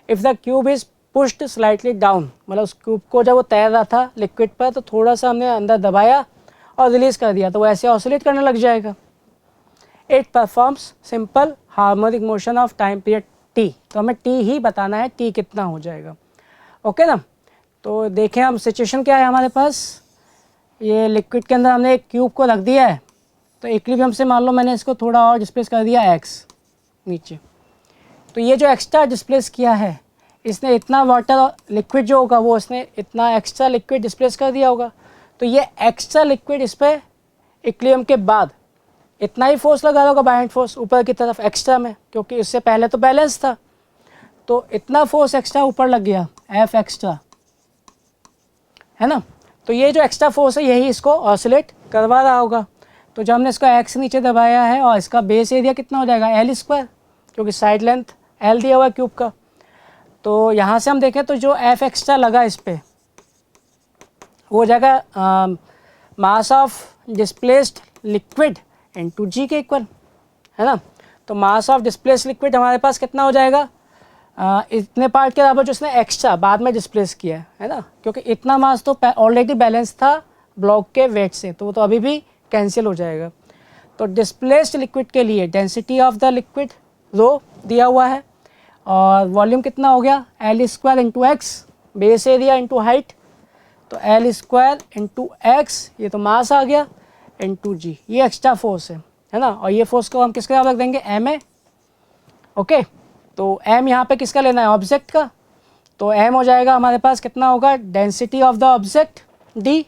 If the cube is pushed slightly down, मतलब उस क्यूब को जब वो तैर रहा था लिक्विड पर तो थोड़ा सा हमने अंदर दबाया और रिलीज़ कर दिया तो वो ऐसे ऑसिलेट करने लग जाएगा। It performs simple harmonic motion of time period T, तो हमें टी ही बताना है, टी कितना हो जाएगा। ओके ना, तो देखें हम सिचुएशन क्या है हमारे पास, ये लिक्विड के अंदर हमने एक क्यूब को रख दिया है, तो इक्विलिब्रियम से मान लो मैंने इसको थोड़ा और डिस्प्लेस कर दिया एक्स नीचे, तो ये जो एक्स्ट्रा डिस्प्लेस किया है इसने इतना वाटर लिक्विड जो होगा वो इसने इतना एक्स्ट्रा लिक्विड डिस्प्लेस कर दिया होगा, तो ये एक्स्ट्रा लिक्विड इस पर इक्विलिब्रियम के बाद इतना ही फोर्स लगा होगा बाइंड फोर्स ऊपर की तरफ एक्स्ट्रा में, क्योंकि इससे पहले तो बैलेंस था, तो इतना फोर्स एक्स्ट्रा ऊपर लग गया एफ एक्स्ट्रा, है ना। तो ये जो एक्स्ट्रा फोर्स है यही इसको ऑसिलेट करवा रहा होगा। तो जब हमने इसको एक्स नीचे दबाया है और इसका बेस एरिया कितना हो जाएगा एल स्क्वायर, क्योंकि साइड लेंथ एल दिया हुआ है क्यूब का। तो यहाँ से हम देखें तो जो एफ एक्स्ट्रा लगा इस पर वो हो जाएगा mass of displaced liquid into G के इक्वल, है ना। तो मास ऑफ डिस्प्लेस्ड लिक्विड हमारे पास कितना हो जाएगा, इतने पार्ट के बराबर जो उसने एक्स्ट्रा बाद में डिस्प्लेस किया है ना, क्योंकि इतना मास तो ऑलरेडी बैलेंस था ब्लॉक के वेट से, तो वो तो अभी भी कैंसिल हो जाएगा। तो डिस्प्लेस्ड लिक्विड के लिए डेंसिटी ऑफ द लिक्विड रो दिया हुआ है और वॉल्यूम कितना हो गया L square into x, base area into height, तो एल स्क्वायर इंटू एक्स, ये तो मास आ गया, इंटू जी, ये एक्स्ट्रा फोर्स है ना। और ये फोर्स को हम किसके बराबर रख देंगे एम ए। ओके, तो एम यहाँ पे किसका लेना है ऑब्जेक्ट का, तो एम हो जाएगा हमारे पास कितना होगा density of the object D,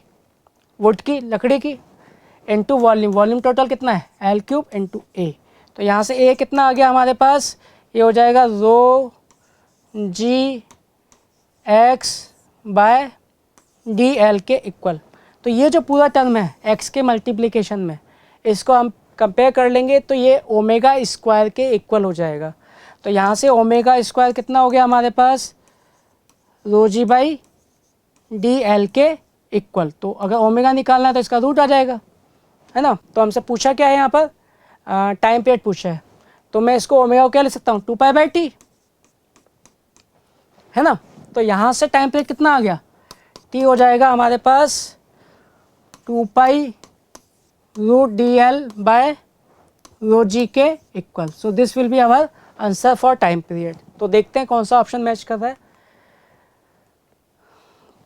would की लकड़ी की, इंटू वॉल्यूम, वॉल्यूम टोटल कितना है एल क्यूब इंटू ए। तो यहाँ से ए कितना आ गया हमारे पास, ये हो जाएगा रो जी एक्स बाय डी एल के इक्वल। तो ये जो पूरा टर्म है एक्स के मल्टीप्लिकेशन में इसको हम कंपेयर कर लेंगे तो ये ओमेगा स्क्वायर के इक्वल हो जाएगा। तो यहाँ से ओमेगा स्क्वायर कितना हो गया हमारे पास रो जी बाई डी एल के इक्वल। तो अगर ओमेगा निकालना है तो इसका रूट आ जाएगा, है ना। तो हमसे पूछा क्या है यहाँ पर टाइम पीरियड पूछा है, तो मैं इसको ओमेगा को क्या ले सकता हूँ 2 पाई टी, है ना। तो यहाँ से टाइम पीरियड कितना आ गया टी हो जाएगा हमारे पास 2 pi root D L by rho G के equal. So this will be our answer for time period. तो देखते हैं कौन सा ऑप्शन मैच कर रहा है।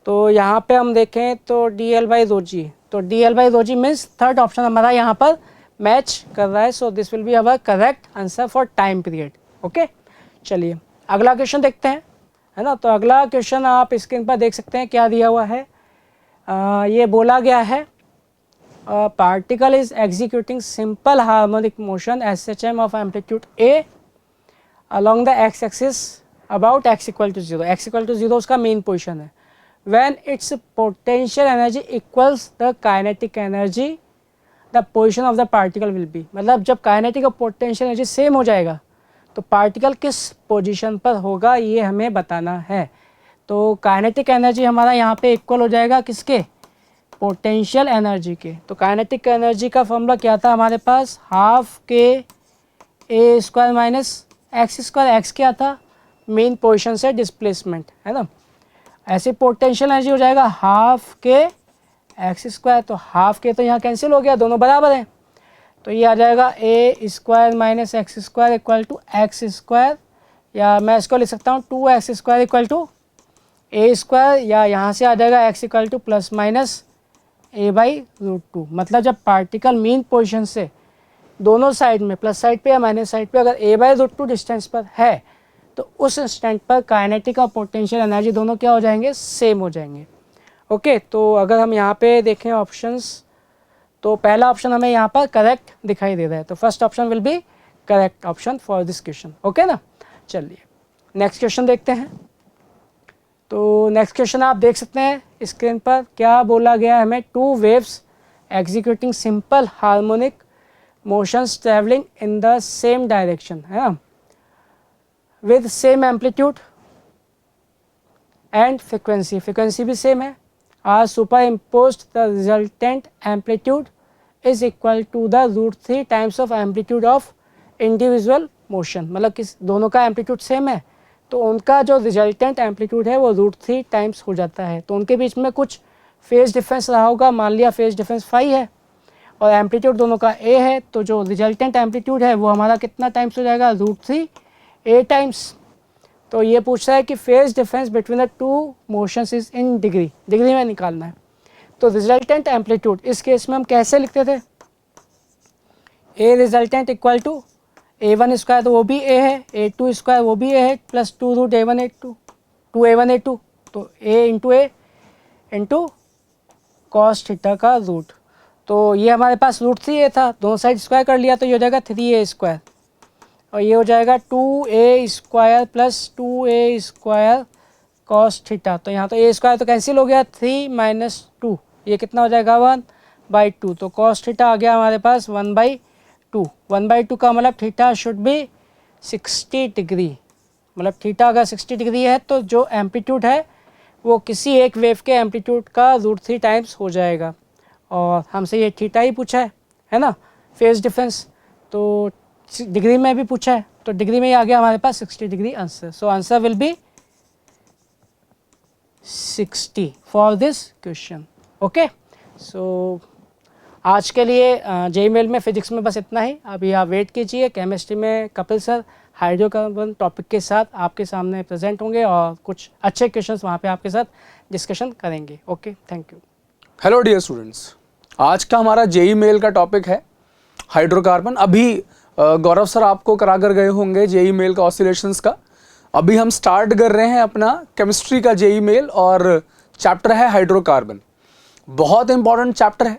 तो यहाँ पे हम देखें तो D L by rho G, तो D L by rho G means third option हमारा यहाँ पर मैच कर रहा है। So this will be our correct answer for time period. Okay, चलिए अगला क्वेश्चन देखते हैं, है ना। तो अगला क्वेश्चन आप स्क्रीन पर देख सकते हैं क्या दिया हुआ है। ये बोला गया है particle is executing simple harmonic motion S H M of amplitude A along the X axis about X equal to zero, X equal to zero उसका मेन पोजिशन है। when its potential energy equals the kinetic energy the position of the particle will be, मतलब जब kinetic और potential energy same हो जाएगा तो particle किस position पर होगा ये हमें बताना है। तो काइनेटिक एनर्जी हमारा यहाँ पे इक्वल हो जाएगा किसके पोटेंशियल एनर्जी के। तो काइनेटिक एनर्जी का फॉर्मूला क्या था हमारे पास हाफ के A square minus x square, X क्या था मेन पोजीशन से डिस्प्लेसमेंट, है ना। ऐसे पोटेंशियल एनर्जी हो जाएगा हाफ के एक्स स्क्वायर, तो हाफ के तो यहाँ कैंसिल हो गया दोनों बराबर हैं, तो ये आ जाएगा a square minus x square equal to x square, या मैं इसको लिख सकता हूँ 2x square equal to a square, या यहाँ से आ जाएगा x equal to plus minus a by root 2। मतलब जब पार्टिकल मेन पोजीशन से दोनों साइड में प्लस साइड पे या माइनस साइड पे अगर ए बाई रूट 2 डिस्टेंस पर है तो उस इंस्टेंट पर काइनेटिक और पोटेंशियल एनर्जी दोनों क्या हो जाएंगे सेम हो जाएंगे। ओके, तो अगर हम यहाँ पे देखें ऑप्शंस तो पहला ऑप्शन हमें यहाँ पर करेक्ट दिखाई दे रहा है, तो first option will be correct option for this question. Okay ना, चलिए नेक्स्ट क्वेश्चन देखते हैं। तो नेक्स्ट क्वेश्चन आप देख सकते हैं स्क्रीन पर क्या बोला गया है हमें, 2 waves executing simple harmonic motions travelling in the same direction, है ना, with same amplitude and frequency, frequency भी सेम है, are superimposed the resultant amplitude is equal to the √3 times of amplitude of individual motion. मतलब किस दोनों का amplitude same है तो उनका जो रिजल्टेंट एम्पलीट्यूड है वो √3 टाइम्स हो जाता है। तो उनके बीच में कुछ फेज डिफरेंस रहा होगा, मान लिया फेज डिफरेंस फाई है और एम्पलीट्यूड दोनों का ए है, तो जो रिजल्टेंट एम्पलीट्यूड है वो हमारा कितना टाइम्स हो जाएगा, √3 ए टाइम्स। तो ये पूछ रहा है कि phase difference between the two motions is in degree, degree में निकालना है। तो रिजल्टेंट एम्पलीट्यूड इस केस में हम कैसे लिखते थे, a resultant equal to A1 square, तो वो भी ए है, A2 स्क्वायर वो भी ए है, प्लस 2√A1A2, 2A1A2, तो ए इंटू कॉस थीटा का रूट। तो ये हमारे पास √3A था, दोनों साइड स्क्वायर कर लिया तो ये हो जाएगा 3A स्क्वायर और ये हो जाएगा 2A square plus 2A square cos theta. तो यहाँ तो ए स्क्वायर तो कैंसिल हो गया, 3 - 2, ये कितना हो जाएगा 1/2। तो कॉस थीटा आ गया हमारे पास 1/2। 1/2 का मतलब थीटा शुड बी 60 डिग्री, मतलब थीटा अगर 60 डिग्री है तो जो एम्पलीट्यूड है वो किसी एक वेव के एम्पलीट्यूड का √3 टाइम्स हो जाएगा। और हमसे ये थीटा ही पूछा है ना, फेज डिफरेंस, तो डिग्री में भी पूछा है तो डिग्री में ही आ गया हमारे पास 60 degree answer. So answer will be 60 for this question. Okay, so आज के लिए जेईई मेल में फिजिक्स में बस इतना ही। अभी आप वेट कीजिए, केमिस्ट्री में कपिल सर हाइड्रोकार्बन टॉपिक के साथ आपके सामने प्रेजेंट होंगे और कुछ अच्छे क्वेश्चंस वहाँ पे आपके साथ डिस्कशन करेंगे। Okay, thank you. Hello dear students, आज का हमारा जेईई मेल का टॉपिक है हाइड्रोकार्बन। अभी गौरव सर आपको करा कर गए होंगे जेईई मेल का ऑसिलेशंस का। अभी हम स्टार्ट कर रहे हैं अपना केमिस्ट्री का जेईई मेल और चैप्टर है हाइड्रोकार्बन। बहुत इंपॉर्टेंट चैप्टर है,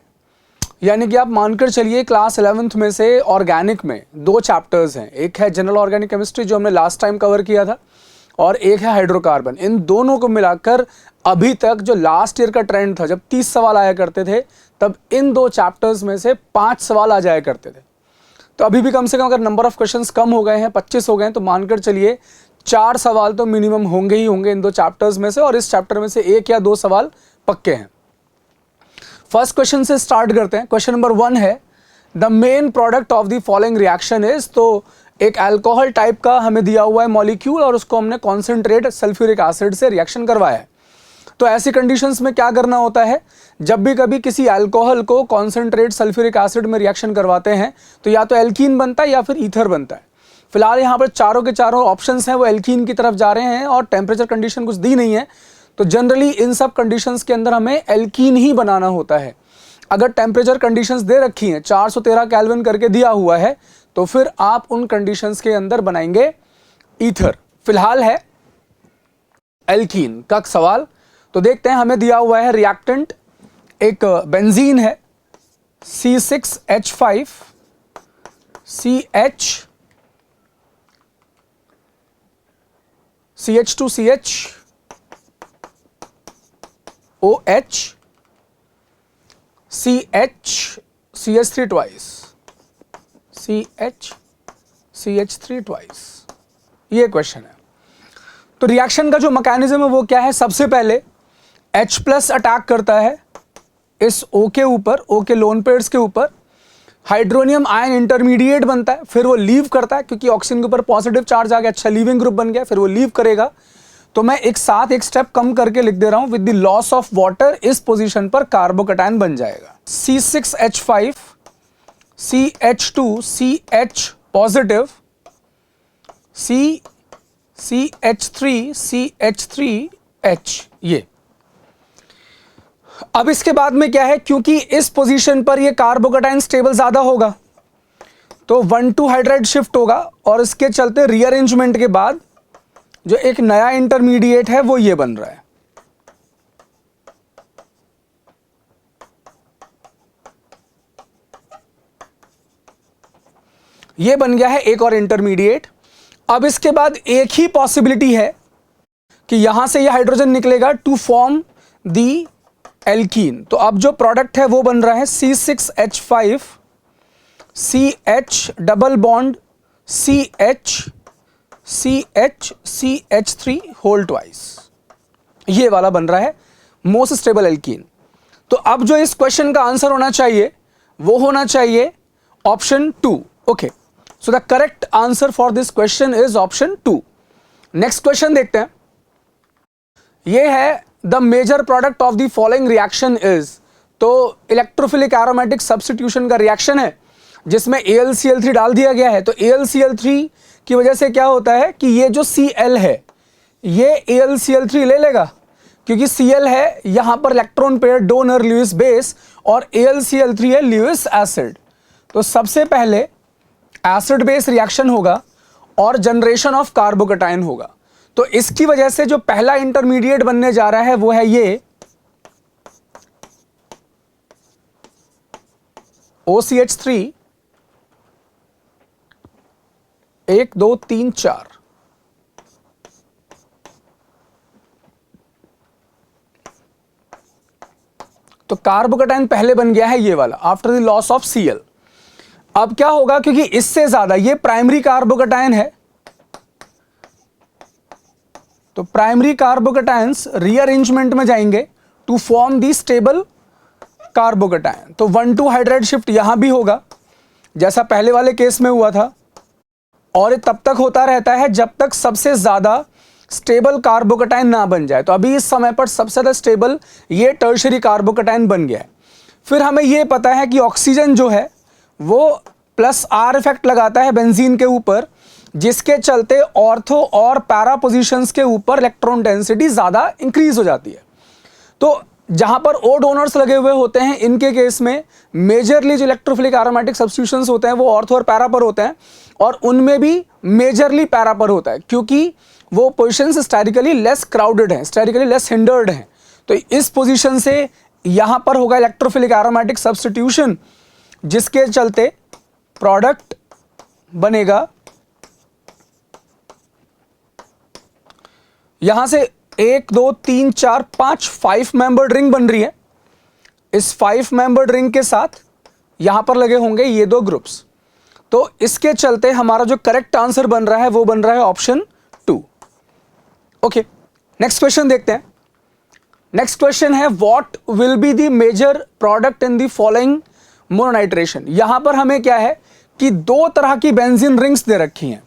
यानी कि आप मानकर चलिए क्लास 11th में से ऑर्गेनिक में 2 चैप्टर्स हैं, एक है जनरल ऑर्गेनिक केमिस्ट्री जो हमने लास्ट टाइम कवर किया था और एक है हाइड्रोकार्बन। इन दोनों को मिलाकर अभी तक जो लास्ट ईयर का ट्रेंड था, जब 30 सवाल आया करते थे, तब इन 2 चैप्टर्स में से 5 सवाल आ जाया करते थे। तो अभी भी कम से कम अगर नंबर ऑफ क्वेश्चंस कम हो गए हैं, 25 हो गए हैं, तो मानकर चलिए 4 सवाल तो मिनिमम होंगे ही होंगे इन 2 चैप्टर्स में से, और इस चैप्टर में से 1 या 2 सवाल पक्के हैं। फर्स्ट क्वेश्चन से स्टार्ट करते हैं। क्वेश्चन नंबर 1 है, the main product of the following reaction is. तो एक अल्कोहल टाइप का हमें दिया हुआ है मॉलिक्यूल और उसको हमने कॉन्सेंट्रेट सल्फ्यूरिक एसिड से रिएक्शन करवाया है। तो ऐसी कंडीशंस में क्या करना होता है, जब भी कभी किसी अल्कोहल को कॉन्सेंट्रेट सल्फ्यूरिक एसिड में रिएक्शन करवाते हैं तो या तो एल्कीन बनता है या फिर ईथर बनता है। फिलहाल यहाँ पर चारों के चारों ऑप्शंस हैं वो एल्कीन की तरफ जा रहे हैं और टेम्परेचर कंडीशन कुछ दी नहीं है, तो जनरली इन सब कंडीशंस के अंदर हमें एल्कीन ही बनाना होता है। अगर टेम्परेचर कंडीशंस दे रखी हैं, 413 केल्विन करके दिया हुआ है, तो फिर आप उन कंडीशंस के अंदर बनाएंगे ईथर। फिलहाल है एल्कीन का सवाल, तो देखते हैं। हमें दिया हुआ है रिएक्टेंट एक बेंजीन है C6H5 CH2CH OH CH3 twice CH3 twice, ये क्वेश्चन है। तो रिएक्शन का जो मैकेनिज्म है वो क्या है, सबसे पहले H+ अटैक करता है इस O के ऊपर, O के लोन पेयर्स के ऊपर, हाइड्रोनियम आयन इंटरमीडिएट बनता है, फिर वो लीव करता है क्योंकि ऑक्सीजन के ऊपर पॉजिटिव चार्ज आ गया, अच्छा लीविंग ग्रुप बन गया, फिर वो लीव करेगा। तो मैं एक साथ एक स्टेप कम करके लिख दे रहा हूं, with the loss of water इस पोजीशन पर कार्बोकैटायन बन जाएगा C6H5 CH2CH पॉजिटिव CH3CH3H। ये अब इसके बाद में क्या है, क्योंकि इस पोजीशन पर ये कार्बोकैटायन स्टेबल ज्यादा होगा तो 1,2 हाइड्राइड शिफ्ट होगा और इसके चलते रीअरेंजमेंट के बाद जो एक नया इंटरमीडिएट है वो ये बन रहा है। ये बन गया है एक और इंटरमीडिएट। अब इसके बाद एक ही पॉसिबिलिटी है कि यहां से ये हाइड्रोजन निकलेगा टू फॉर्म दी एल्कीन। तो अब जो प्रोडक्ट है वो बन रहा है C6H5 CH double bond CH whole twice, ये वाला बन रहा है मोस्ट स्टेबल एल्कीन। तो अब जो इस क्वेश्चन का आंसर होना चाहिए वो होना चाहिए option 2। Okay, so the correct answer for this question is option 2। Next question देखते हैं। ये है the major product of the following reaction is, तो इलेक्ट्रोफिलिक एरोमेटिक सब्स्टिट्यूशन का रिएक्शन है जिसमें AlCl3 डाल दिया गया है। तो AlCl3 की वजह से क्या होता है कि ये जो Cl है ये AlCl3 ले लेगा, क्योंकि Cl है यहां पर electron pair donor Lewis base और AlCl3 है ल्यूइस एसिड। तो सबसे पहले एसिड बेस रिएक्शन होगा और जनरेशन ऑफ कार्बोकैटायन होगा। तो इसकी वजह से जो पहला इंटरमीडिएट बनने जा रहा है वो है ये OCH3 1 2 3 4। तो कार्बोकैटायन पहले बन गया है ये वाला after the loss of Cl। अब क्या होगा, क्योंकि इससे ज्यादा ये प्राइमरी कार्बोकैटायन है, तो प्राइमरी कार्बोकैटायंस रीअरेंजमेंट में जाएंगे to form the stable carbocation. तो 1,2 हाइड्राइड शिफ्ट यहां भी होगा जैसा पहले वाले केस में हुआ था, और ये तब तक होता रहता है जब तक सबसे ज्यादा स्टेबल कार्बोकैटायन ना बन जाए। तो अभी इस समय पर सबसे ज्यादा स्टेबल ये टर्शियरी कार्बोकैटायन बन गया है। फिर हमें ये पता है कि ऑक्सीजन जो है वो +R इफेक्ट लगाता है बेंजीन के ऊपर, जिसके चलते ऑर्थो और पैरा पोजीशंस के ऊपर इलेक्ट्रॉन डेंसिटी ज्यादा इंक्रीज हो जाती है। तो जहां पर O डोनर्स लगे हुए होते हैं इनके केस में मेजरली जो इलेक्ट्रोफिलिक एरोमेटिक सब्स्टिट्यूशंस होते हैं वो ऑर्थो और पैरा पर होते हैं, और उनमें भी मेजरली पैरा पर होता है क्योंकि वो पोजीशंस स्टैटिकली लेस क्राउडेड हैं, स्टैटिकली लेस हिंडर्ड हैं। तो इस पोजीशन से यहां पर होगा इलेक्ट्रोफिलिक एरोमेटिक सब्स्टिट्यूशन, जिसके चलते प्रोडक्ट बनेगा यहां से 1 2 3 4 5 5 मेंबर्ड रिंग बन रही है। इस 5 मेंबर्ड रिंग के साथ यहां पर लगे होंगे ये 2 ग्रुप्स। तो इसके चलते हमारा जो करेक्ट आंसर बन रहा है वो बन रहा है ऑप्शन 2। ओके, नेक्स्ट क्वेश्चन देखते हैं। नेक्स्ट क्वेश्चन है what will be the major product in the following mononitration. यहां पर हमें क्या है कि 2 तरह की बेंजीन रिंग्स दे रखी हैं,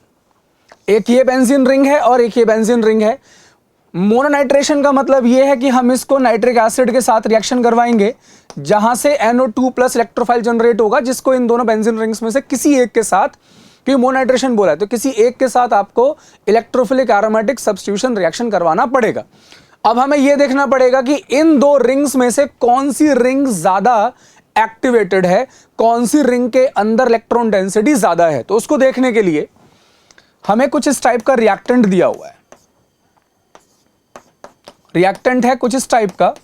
एक ये बेंजीन रिंग है और एक ये बेंजीन रिंग है। मोनोनाइट्रेशन का मतलब ये है कि हम इसको नाइट्रिक एसिड के साथ रिएक्शन करवाएंगे जहां से NO2+ इलेक्ट्रोफाइल जनरेट होगा, जिसको इन दोनों बेंजीन रिंग्स में से किसी एक के साथ, क्योंकि मोनोनाइट्रेशन बोला है तो किसी एक के साथ आपको इलेक्ट्रोफिलिक एरोमेटिक सब्स्टिट्यूशन रिएक्शन करवाना पड़ेगा। अब हमें यह देखना पड़ेगा कि इन 2 रिंग्स में से कौन सी रिंग ज्यादा एक्टिवेटेड है, कौन सी रिंग के अंदर इलेक्ट्रॉन डेंसिटी ज्यादा है। तो उसको देखने के लिए हमें कुछ इस टाइप का रिएक्टेंट दिया हुआ है। रिएक्टेंट है कुछ इस टाइप का,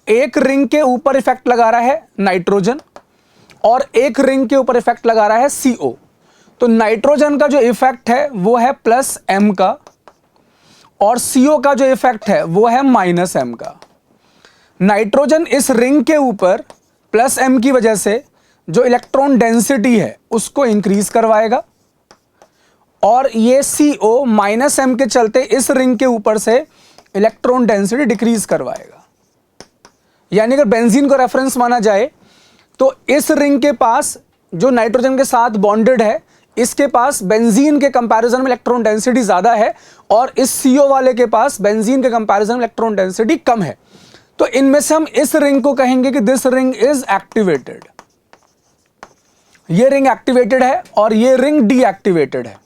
एक रिंग के ऊपर इफेक्ट लगा रहा है नाइट्रोजन और एक रिंग के ऊपर इफेक्ट लगा रहा है CO। तो नाइट्रोजन का जो इफेक्ट है वो है +M का और CO का जो इफेक्ट है वो है -M का। नाइट्रोजन इस रिंग के ऊपर +M की वजह से जो इलेक्ट्रॉन डेंसिटी है उसको इंक्रीज करवाएगा, और ये CO -M के चलते इस रिंग के ऊपर से इलेक्ट्रॉन डेंसिटी डिक्रीज करवाएगा। यानी अगर बेंजीन को रेफरेंस माना जाए तो इस रिंग के पास जो नाइट्रोजन के साथ बॉन्डेड है इसके पास बेंजीन के कंपैरिजन में इलेक्ट्रॉन डेंसिटी ज्यादा है, और इस CO वाले के पास बेंजीन के कंपैरिजन में इलेक्ट्रॉन डेंसिटी कम है। तो इनमें से हम इस रिंग को कहेंगे कि दिस रिंग इज एक्टिवेटेड। ये रिंग एक्टिवेटेड है और ये रिंग डीएक्टिवेटेड है।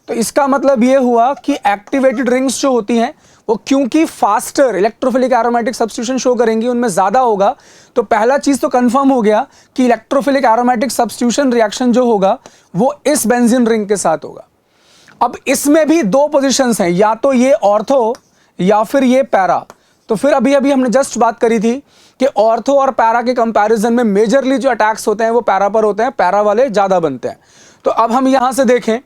तो इसका मतलब ये हुआ कि एक्टिवेटेड रिंग्स जो होती हैं वो क्योंकि faster electrophilic aromatic substitution show करेंगी, उनमें ज्यादा होगा। तो पहला चीज तो कंफर्म हो गया कि इलेक्ट्रोफिलिक एरोमेटिक सब्स्टिट्यूशन रिएक्शन जो होगा वो इस बेंजीन रिंग के साथ होगा। अब इसमें भी 2 पोजीशंस हैं, या तो ये ऑर्थो या फिर ये पैरा। तो फिर अभी हमने जस्ट बात करी थी कि ऑर्थो और पैरा के कंपैरिजन में मेजरली जो अटैक्स होते हैं वो पैरा पर होते हैं, पैरा वाले ज्यादा बनते हैं। तो अब हम यहां से देखें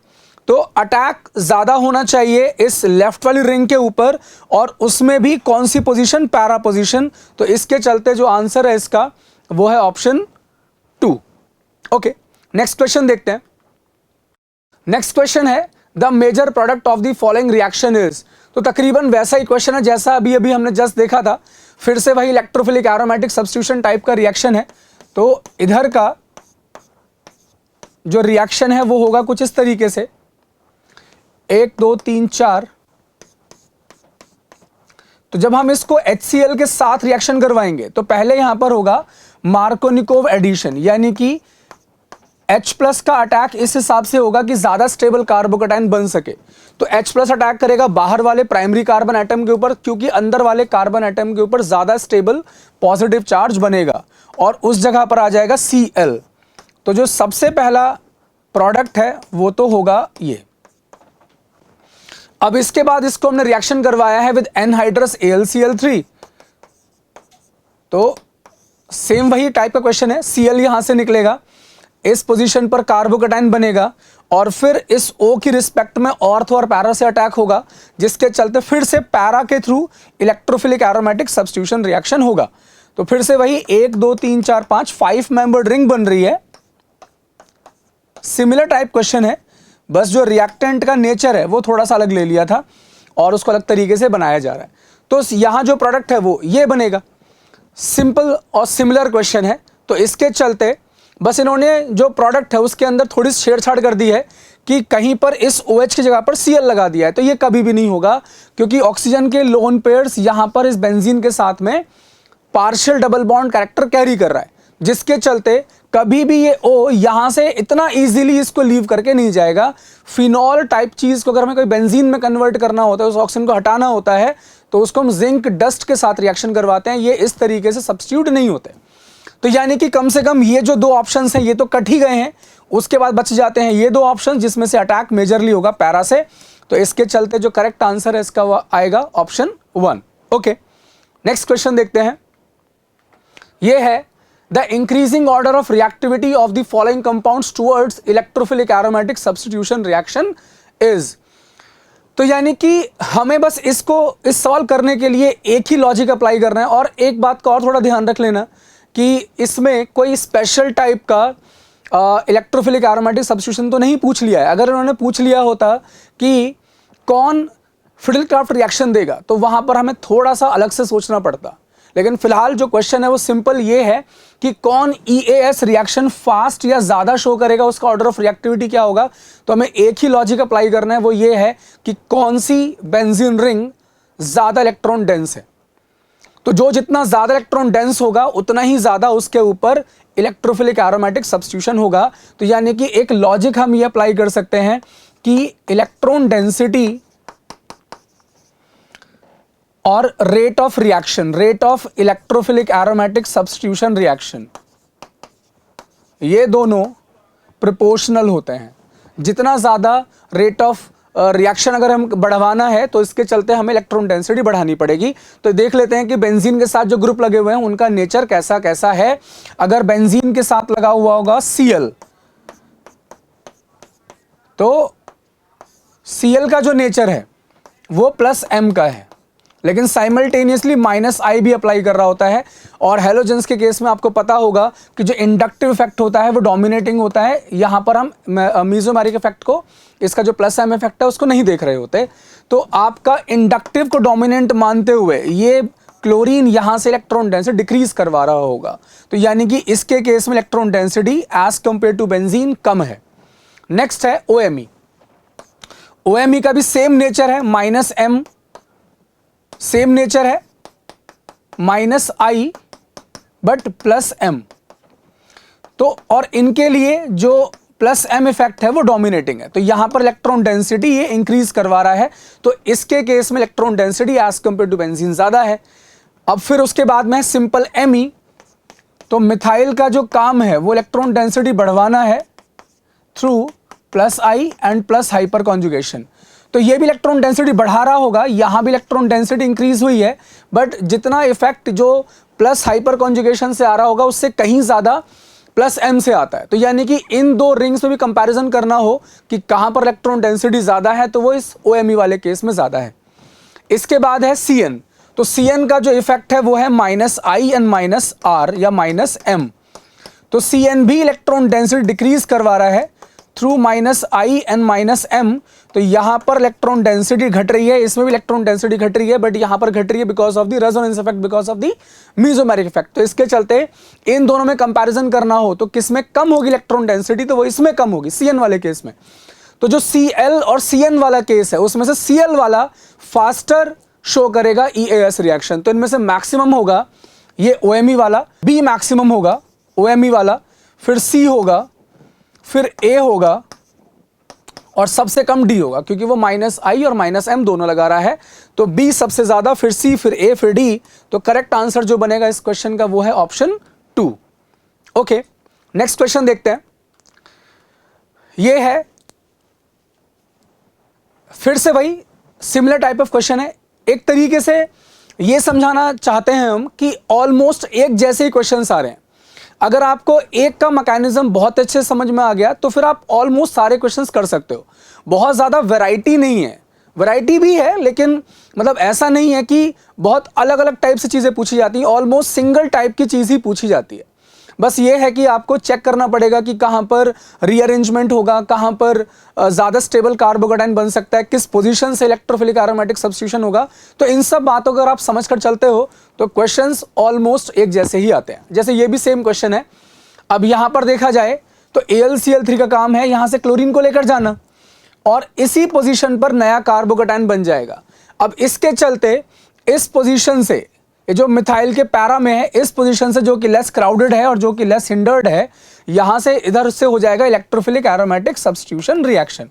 तो अटैक ज्यादा होना चाहिए इस लेफ्ट वाली रिंग के ऊपर, और उसमें भी कौन सी पोजीशन, पैरा पोजीशन। तो इसके चलते जो आंसर है इसका वो है ऑप्शन 2। ओके, नेक्स्ट क्वेश्चन देखते हैं। नेक्स्ट क्वेश्चन है the major product of the following reaction is. तो तकरीबन वैसा ही क्वेश्चन है जैसा अभी अभी हमने जस्ट देखा था, फिर से वही इलेक्ट्रोफिलिक एरोमेटिक सब्स्टिट्यूशन टाइप का रिएक्शन है। तो इधर का जो रिएक्शन है वो होगा कुछ इस तरीके से, 1 2 3 4। तो जब हम इसको HCl के साथ रिएक्शन करवाएंगे तो पहले यहां पर होगा मार्कोनिकोव एडिशन, यानी कि H+ का अटैक इस हिसाब से होगा कि ज्यादा स्टेबल कार्बोकैटायन बन सके। तो H+ अटैक करेगा बाहर वाले प्राइमरी कार्बन एटम के ऊपर, क्योंकि अंदर वाले कार्बन एटम के ऊपर ज्यादा स्टेबल पॉजिटिव चार्ज बनेगा, और उस जगह पर आ जाएगा Cl। तो जो सबसे पहला प्रोडक्ट है वो तो होगा ये। अब इसके बाद इसको हमने रिएक्शन करवाया है विद एनहाइड्रस AlCl3। तो सेम वही टाइप का क्वेश्चन है, Cl यहां से निकलेगा, इस पोजीशन पर कार्बोकैटायन बनेगा, और फिर इस O की रिस्पेक्ट में ऑर्थो और पैरा से अटैक होगा, जिसके चलते फिर से पैरा के through electrophilic aromatic substitution reaction होगा। तो फिर से वही 1 2 3 4 5 मेंबर्ड रिंग बन रही है। सिमिलर टाइप क्वेश्चन है, बस जो रिएक्टेंट का नेचर है वो थोड़ा सा अलग ले लिया था और उसको अलग तरीके से बनाया जा रहा है। तो यहां जो प्रोडक्ट है वो ये बनेगा। सिंपल और सिमिलर क्वेश्चन है, तो इसके चलते बस इन्होंने जो प्रोडक्ट है उसके अंदर थोड़ी छेड़छाड़ कर दी है कि कहीं पर इस OH की जगह पर Cl लगा दिया है। तो ये कभी भी नहीं होगा, क्योंकि ऑक्सीजन के लोन पेयर्स यहां पर इस बेंजीन के साथ में partial double bond character carry कर रहा है, जिसके चलते कभी भी ये O यहां से इतना इजीली इसको लीव करके नहीं जाएगा। फिनॉल टाइप चीज को अगर हमें कोई बेंजीन में कन्वर्ट करना होता है, उस ऑक्सीजन को हटाना होता है, तो उसको हम जिंक डस्ट के साथ रिएक्शन करवाते हैं। ये इस तरीके से सब्स्टिट्यूट नहीं होते। तो यानी कि कम से कम ये जो 2 ऑप्शंस हैं ये तो कट ही गए हैं। उसके बाद बच जाते हैं ये 2 ऑप्शन, जिसमें से अटैक मेजरली होगा पैरा से। तो इसके चलते जो करेक्ट आंसर है इसका वो आएगा ऑप्शन 1। ओके, नेक्स्ट क्वेश्चन देखते हैं। ये है the increasing order of reactivity of the following compounds towards electrophilic aromatic substitution reaction is. तो यानी कि हमें बस इसको इस सवाल करने के लिए एक ही लॉजिक अप्लाई करना है। और एक बात का और थोड़ा ध्यान रख लेना कि इसमें कोई स्पेशल टाइप का इलेक्ट्रोफिलिक एरोमेटिक सब्स्टिट्यूशन तो नहीं पूछ लिया है। अगर उन्होंने पूछ लिया होता कि कौन फिडल-क्राफ्ट रिएक्शन देगा, तो वहां पर हमें थोड़ा सा अलग से सोचना पड़ता। लेकिन फिलहाल जो क्वेश्चन है वो सिंपल ये है कि कौन EAS रिएक्शन फास्ट या ज्यादा शो करेगा, उसका ऑर्डर ऑफ रिएक्टिविटी क्या होगा। तो हमें एक ही लॉजिक अप्लाई करना है, वो ये है कि कौन सी बेंजीन रिंग ज्यादा इलेक्ट्रॉन डेंस है। तो जो जितना ज्यादा इलेक्ट्रॉन डेंस होगा उतना ही ज्यादा उसके ऊपर इलेक्ट्रोफिलिक एरोमेटिक सब्स्टिट्यूशन होगा। तो यानी कि एक लॉजिक हम ये अप्लाई कर सकते हैं कि इलेक्ट्रॉन डेंसिटी और rate of reaction, rate of electrophilic aromatic substitution reaction, ये दोनों प्रोपोर्शनल होते हैं। जितना ज्यादा रेट ऑफ रिएक्शन अगर हम बढ़वाना है तो इसके चलते हमें इलेक्ट्रॉन डेंसिटी बढ़ानी पड़ेगी। तो देख लेते हैं कि बेंजीन के साथ जो ग्रुप लगे हुए हैं उनका नेचर कैसा कैसा है। अगर बेंजीन के साथ लगा हुआ होगा Cl, तो Cl का जो नेचर है वो +M का है, लेकिन साइमल्टेनियसली -I भी अप्लाई कर रहा होता है। और हेलोजेंस के केस में आपको पता होगा कि जो इंडक्टिव इफेक्ट होता है वो डोमिनेटिंग होता है। यहां पर हम मीजोमेरिक इफेक्ट को, इसका जो +M इफेक्ट है उसको नहीं देख रहे होते। तो आपका इंडक्टिव को डोमिनेंट मानते हुए ये क्लोरीन यहां से इलेक्ट्रॉन डेंसिटी डिक्रीज करवा रहा होगा। तो यानी कि इसके केस में electron density as compare to benzene कम है। नेक्स्ट है OMe। OMe का भी सेम नेचर है, -M, सेम नेचर है, -I बट +M। तो और इनके लिए जो +M इफेक्ट है वो डोमिनेटिंग है। तो यहां पर इलेक्ट्रॉन डेंसिटी ये इंक्रीज करवा रहा है। तो इसके केस में electron density as compare to benzene ज्यादा है। अब फिर उसके बाद में सिंपल Me। तो मिथाइल का जो काम है वो इलेक्ट्रॉन डेंसिटी बढ़वाना है through +I and plus hyper conjugation. तो ये भी इलेक्ट्रॉन डेंसिटी बढ़ा रहा होगा, यहां भी इलेक्ट्रॉन डेंसिटी इंक्रीज हुई है, बट जितना इफेक्ट जो प्लस हाइपर कॉन्जुगेशन से आ रहा होगा उससे कहीं ज्यादा प्लस m से आता है। तो यानी कि इन दो रिंग्स में भी कंपैरिजन करना हो कि कहां पर इलेक्ट्रॉन डेंसिटी ज्यादा है, तो वो इस OMe वाले केस में ज्यादा है। इसके बाद है Cn। तो Cn का जो इफेक्ट है वो है -I या -m। तो Cn भी इलेक्ट्रॉन डेंसिटी डिक्रीज करवा रहा है थ्रू -I तो यहां पर इलेक्ट्रॉन डेंसिटी घट रही है, इसमें भी इलेक्ट्रॉन डेंसिटी घट रही है, बट यहां पर घट रही है because of the resonance effect, because of the mesomeric effect. तो इसके चलते इन दोनों में कंपैरिजन करना हो तो किसमें कम होगी इलेक्ट्रॉन डेंसिटी, तो वो इसमें कम होगी, Cn वाले केस में। तो जो Cl और Cn वाला केस है उसमें से Cl वाला फास्टर शो करेगा EAS रिएक्शन। तो इनमें से मैक्सिमम होगा ये OMe वाला, B मैक्सिमम होगा OMe वाला, फिर C होगा, फिर A होगा और सबसे कम D होगा, क्योंकि वो -I और -m दोनों लगा रहा है। तो B सबसे ज्यादा, फिर C, फिर A, फिर D। तो करेक्ट आंसर जो बनेगा इस क्वेश्चन का वो है ऑप्शन 2। ओके, नेक्स्ट क्वेश्चन देखते हैं। ये है फिर से वही सिमिलर टाइप ऑफ क्वेश्चन है। एक तरीके से ये समझाना चाहते हैं हम कि ऑलमोस्ट एक जैसे ही क्वेश्चंस आ रहे हैं। अगर आपको एक का मैकेनिज्म बहुत अच्छे समझ में आ गया तो फिर आप ऑलमोस्ट सारे क्वेश्चंस कर सकते हो। बहुत ज़्यादा वैरायटी नहीं है, वैरायटी भी है लेकिन मतलब ऐसा नहीं है कि बहुत अलग अलग टाइप से चीज़ें पूछी जाती हैं, ऑलमोस्ट सिंगल टाइप की चीज़ ही पूछी जाती है। बस ये है कि आपको चेक करना पड़ेगा कि कहाँ पर रीअरेंजमेंट होगा, कहाँ पर ज़्यादा स्टेबल कार्बोकेटाइन बन सकता है, किस पोजीशन से इलेक्ट्रोफिलिक एरोमेटिक सब्स्टिट्यूशन होगा। तो इन सब बातों को अगर आप समझ कर चलते हो तो क्वेश्चंस ऑलमोस्ट एक जैसे ही आते हैं। जैसे ये भी सेम क्वेश्चन है। अब यहाँ पर देखा जाए तो AlCl3 का काम है यहाँ से क्लोरीन को लेकर जाना और इसी पोजीशन पर नया कार्बोकेटाइन बन जाएगा। अब इसके चलते इस पोजीशन से ये जो मिथाइल के पैरा में है, इस पोजीशन से जो कि लेस क्राउडेड है और जो कि लेस हिंडर्ड है, यहां से इधर से हो जाएगा इलेक्ट्रोफिलिक एरोमेटिक सब्स्टिट्यूशन रिएक्शन।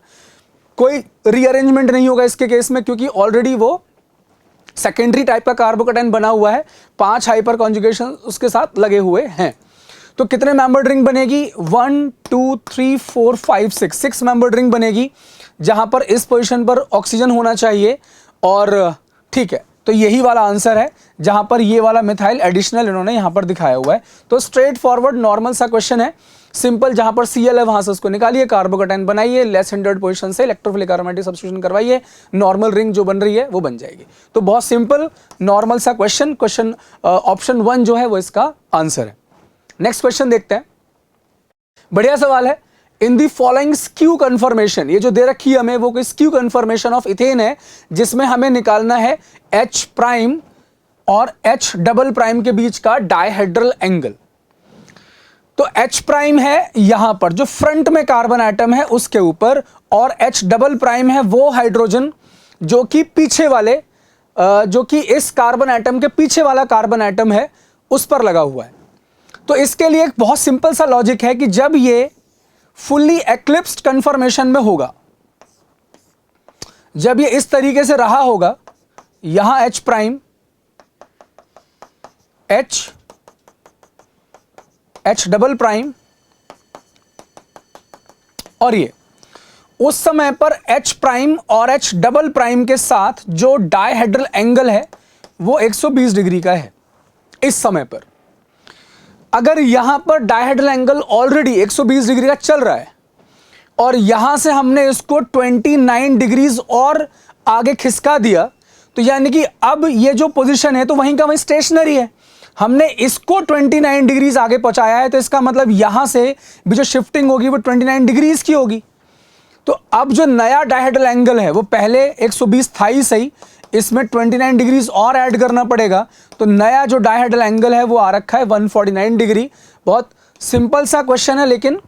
कोई रीअरेंजमेंट नहीं होगा इसके केस में, क्योंकि ऑलरेडी वो सेकेंडरी टाइप का कार्बोकेटाइन बना हुआ है, 5 हाइपर कॉन्जुगेशन उसके साथ लगे हुए हैं। तो कितने मेंबर्ड रिंग बनेगी? 1 2 3 4 5 6 मेंबर्ड रिंग बनेगी, जहां पर इस पोजीशन पर ऑक्सीजन होना चाहिए। और ठीक है, तो यही वाला आंसर है जहां पर ये वाला मिथाइल एडिशनल इन्होंने यहां पर दिखाया हुआ है। तो स्ट्रेट फॉरवर्ड नॉर्मल सा क्वेश्चन है, सिंपल। जहां पर Cl है वहां से उसको निकालिए, कार्बोकेटाइन बनाइए, लेस हिंडर्ड पोजीशन से इलेक्ट्रोफिलिक एरोमेटिक सब्स्टिट्यूशन करवाइए, नॉर्मल रिंग जो बन रही है वो बन जाएगी। तो बहुत सिंपल नॉर्मल सा क्वेश्चन ऑप्शन 1 जो है वो इसका आंसर है। नेक्स्ट क्वेश्चन देखते हैं। बढ़िया सवाल है। इन दी फॉलोइंग स्क्यू कन्फर्मेशन, ये जो दे रखी है हमें वो कोई स्क्यू कन्फर्मेशन ऑफ इथेन है, जिसमें हमें निकालना है H प्राइम और H डबल प्राइम के बीच का डायहेड्रल एंगल। तो H प्राइम है यहां पर जो फ्रंट में कार्बन एटम है उसके ऊपर, और H डबल प्राइम है वो हाइड्रोजन जो कि पीछे वाले जो कि इस कार्बन एटम के पीछे वाला कार्बन एटम है उस पर लगा हुआ है। तो इसके लिए एक बहुत सिंपल सा लॉजिक है कि जब ये फुल्ली एक्लिप्स्ड कन्फर्मेशन में होगा, जब ये इस तरीके से रहा होगा, यहां H prime H double prime और ये, उस समय पर H प्राइम और H डबल प्राइम के साथ जो डायहेड्रल एंगल है वो 120 डिग्री का है इस समय पर। अगर यहां पर डायहेड्रल एंगल ऑलरेडी 120 डिग्री का चल रहा है और यहां से हमने इसको 29 डिग्रीज और आगे खिसका दिया, तो यानी कि अब ये जो पोजीशन है तो वहीं का वहीं स्टेशनरी है। हमने इसको 29 डिग्रीज आगे पहुंचाया है, तो इसका मतलब यहां से भी जो शिफ्टिंग होगी वो 29 डिग्रीज की होगी। तो अब जो नया डायहेड्रल एंगल है वो पहले 120 था ही सही, इसमें 29 डिग्रीज और ऐड करना पड़ेगा। तो नया जो डायहेड्रल एंगल है वो आ रखा है 149 डिग्री। बहुत सिंपल सा क्वेश्चन है लेकिन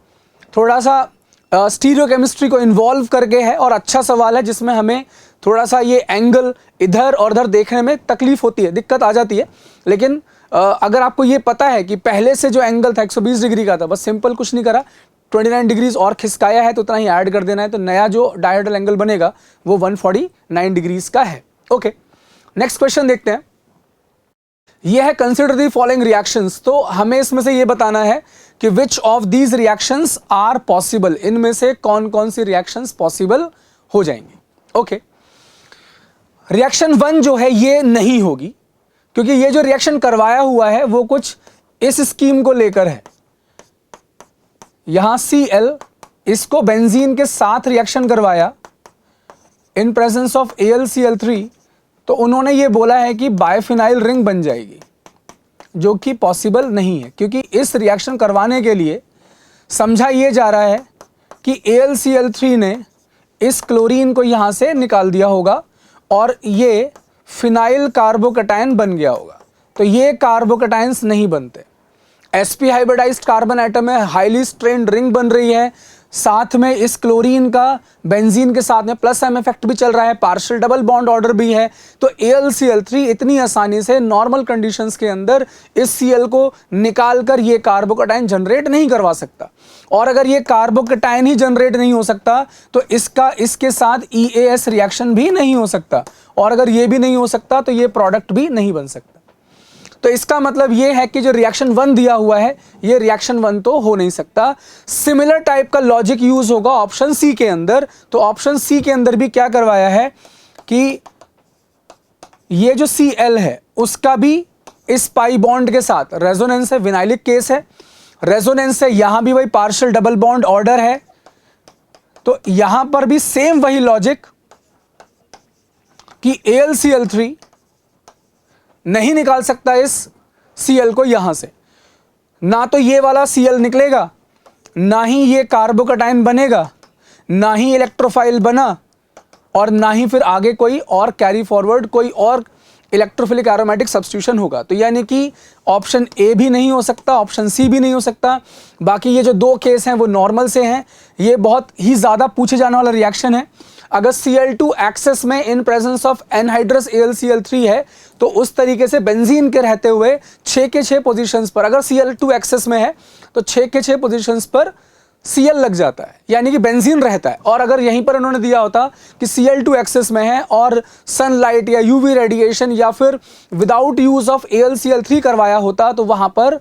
थोड़ा सा स्टीरियोकेमिस्ट्री को इन्वॉल्व करके है और अच्छा सवाल है, जिसमें हमें थोड़ा सा ये एंगल इधर और उधर देखने में तकलीफ होती है, दिक्कत आ जाती है। लेकिन अगर आपको ये पता है कि पहले से जो एंगल था 120 डिग्री का था, बस सिंपल कुछ नहीं करा, 29 डिग्रीज और खिसकाया है तो उतना ही ऐड कर देना है, तो नया जो डायहेड्रल एंगल बनेगा वो 149 डिग्रीज का है। ओके, नेक्स्ट क्वेश्चन देखते हैं। यह है कंसिडर द फॉलोइंग रिएक्शंस। तो हमें इसमें से ये बताना है कि which of these reactions are possible, इनमें से कौन कौन सी रिएक्शंस पॉसिबल हो जाएंगी। ओके, रिएक्शन 1 जो है ये नहीं होगी, क्योंकि ये जो रिएक्शन करवाया हुआ है वो कुछ इस स्कीम को लेकर है। यहां Cl इसको बेंजीन के साथ रिएक्शन करवाया इन प्रेजेंस ऑफ AlCl3, तो उन्होंने ये बोला है कि बायफिनाइल रिंग बन जाएगी, जो कि पॉसिबल नहीं है, क्योंकि इस रिएक्शन करवाने के लिए समझा ये जा रहा है कि AlCl3 ने इस क्लोरीन को यहाँ से निकाल दिया होगा और ये फिनाइल कार्बोकटायन बन गया होगा। तो ये कार्बोकटायंस नहीं बनते। sp हाइब्रिडाइज्ड कार्बन एटम में हाईली स्ट्रेन्ड रिंग बन रही है, साथ में इस क्लोरीन का बेंजीन के साथ में प्लस m इफेक्ट भी चल रहा है, पार्शियल डबल बॉन्ड ऑर्डर भी है। तो AlCl3 इतनी आसानी से नॉर्मल कंडीशंस के अंदर इस Cl को निकाल कर ये कार्बोकटायन जनरेट नहीं करवा सकता, और अगर ये कार्बोकटायन ही जनरेट नहीं हो सकता तो इसके साथ EAS रिएक्शन भी नहीं हो सकता, और अगर ये भी नहीं हो सकता तो ये प्रोडक्ट भी नहीं बन सकता। तो इसका मतलब ये है कि जो रिएक्शन 1 दिया हुआ है ये रिएक्शन 1 तो हो नहीं सकता। सिमिलर टाइप का लॉजिक यूज होगा ऑप्शन सी के अंदर। तो ऑप्शन सी के अंदर भी क्या करवाया है कि ये जो Cl है उसका भी इस पाई बॉन्ड के साथ रेजोनेंस है, विनाइलिक केस है, रेजोनेंस है, यहां भी वही पार्शियल डबल बॉन्ड ऑर्डर है। तो यहां पर भी सेम वही लॉजिक कि AlCl3 नहीं निकाल सकता इस Cl को यहां से, ना तो ये वाला Cl निकलेगा, ना ही ये कार्बोकटायन बनेगा, ना ही इलेक्ट्रोफाइल बना, और ना ही फिर आगे कोई और कैरी फॉरवर्ड कोई और इलेक्ट्रोफिलिक एरोमेटिक सब्स्टिट्यूशन होगा। तो यानी कि ऑप्शन ए भी नहीं हो सकता, ऑप्शन सी भी नहीं हो सकता। बाकी ये जो दो केस हैं वो नॉर्मल से हैं। ये बहुत ही ज़्यादा पूछे जाने वाला रिएक्शन है। अगर Cl2 एक्सेस में in presence of anhydrous AlCl3 है तो उस तरीके से बेंजीन के रहते हुए 6 के 6 पोजीशंस पर, अगर Cl2 एक्सेस में है तो 6 के 6 पोजीशंस पर Cl लग जाता है, यानी कि बेंजीन रहता है। और अगर यहीं पर उन्होंने दिया होता कि Cl2 एक्सेस में है और सनलाइट या यूवी रेडिएशन या फिर विदाउट यूज ऑफ AlCl3 करवाया होता तो वहां पर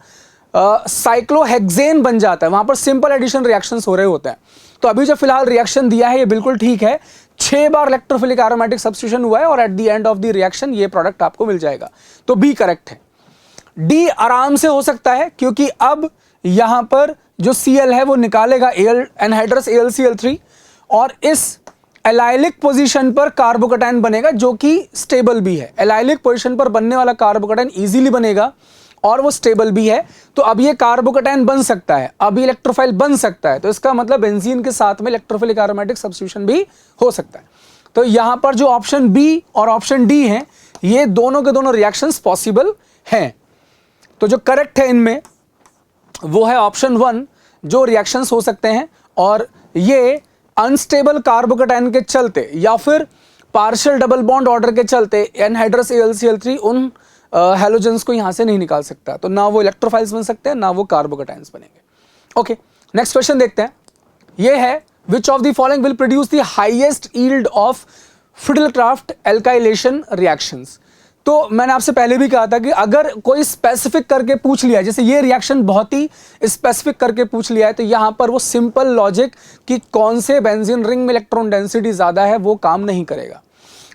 साइक्लोहेक्सेन बन जाता है, वहां पर सिंपल एडिशन रिएक्शंस हो रहे होते हैं। तो अभी जो फिलहाल रिएक्शन दिया है ये बिल्कुल ठीक है, 6 बार इलेक्ट्रोफिलिक एरोमेटिक सब्स्टिट्यूशन हुआ है और at the end of the reaction ये प्रोडक्ट आपको मिल जाएगा। तो बी करेक्ट है। डी आराम से हो सकता है क्योंकि अब यहां पर जो Cl है वो निकालेगा एनहाइड्रस AlCl3 और इस एलाइलिक पोजीशन पर कार्बोकटायन बनेगा जो कि स्टेबल भी है। एलाइलिक पोजीशन पर बनने वाला कार्बोकटायन इजीली बनेगा और वो स्टेबल भी है। तो अब ये कार्बोकटायन बन सकता है, अब इलेक्ट्रोफाइल बन सकता है। तो इसका मतलब बेंजीन के साथ में इलेक्ट्रोफिलिक एरोमेटिक सब्स्टिट्यूशन भी हो सकता है। तो यहां पर जो ऑप्शन बी और ऑप्शन डी हैं ये दोनों के दोनों रिएक्शंस पॉसिबल हैं। तो जो करेक्ट है इनमें वो है ऑप्शन 1, जो रिएक्शंस हो सकते हैं और ये अनस्टेबल कार्बोकटायन के चलते या फिर पार्शियल डबल बॉन्ड ऑर्डर के चलते एनहाइड्रस AlCl3 उन हैलोजेंस को यहां से नहीं निकाल सकता। तो ना वो इलेक्ट्रोफाइल्स बन सकते हैं ना वो कार्बोकटायंस बनेंगे। ओके, नेक्स्ट क्वेश्चन देखते हैं। ये है which of the following will produce the highest yield of Friedel Crafts alkylation reactions. तो मैंने आपसे पहले भी कहा था कि अगर कोई स्पेसिफिक करके पूछ लिया, जैसे ये रिएक्शन बहुत ही स्पेसिफिक करके पूछ लिया है, तो यहां पर वो सिंपल लॉजिक कि कौन से बेंजीन रिंग में इलेक्ट्रॉन डेंसिटी ज्यादा है वो काम नहीं करेगा।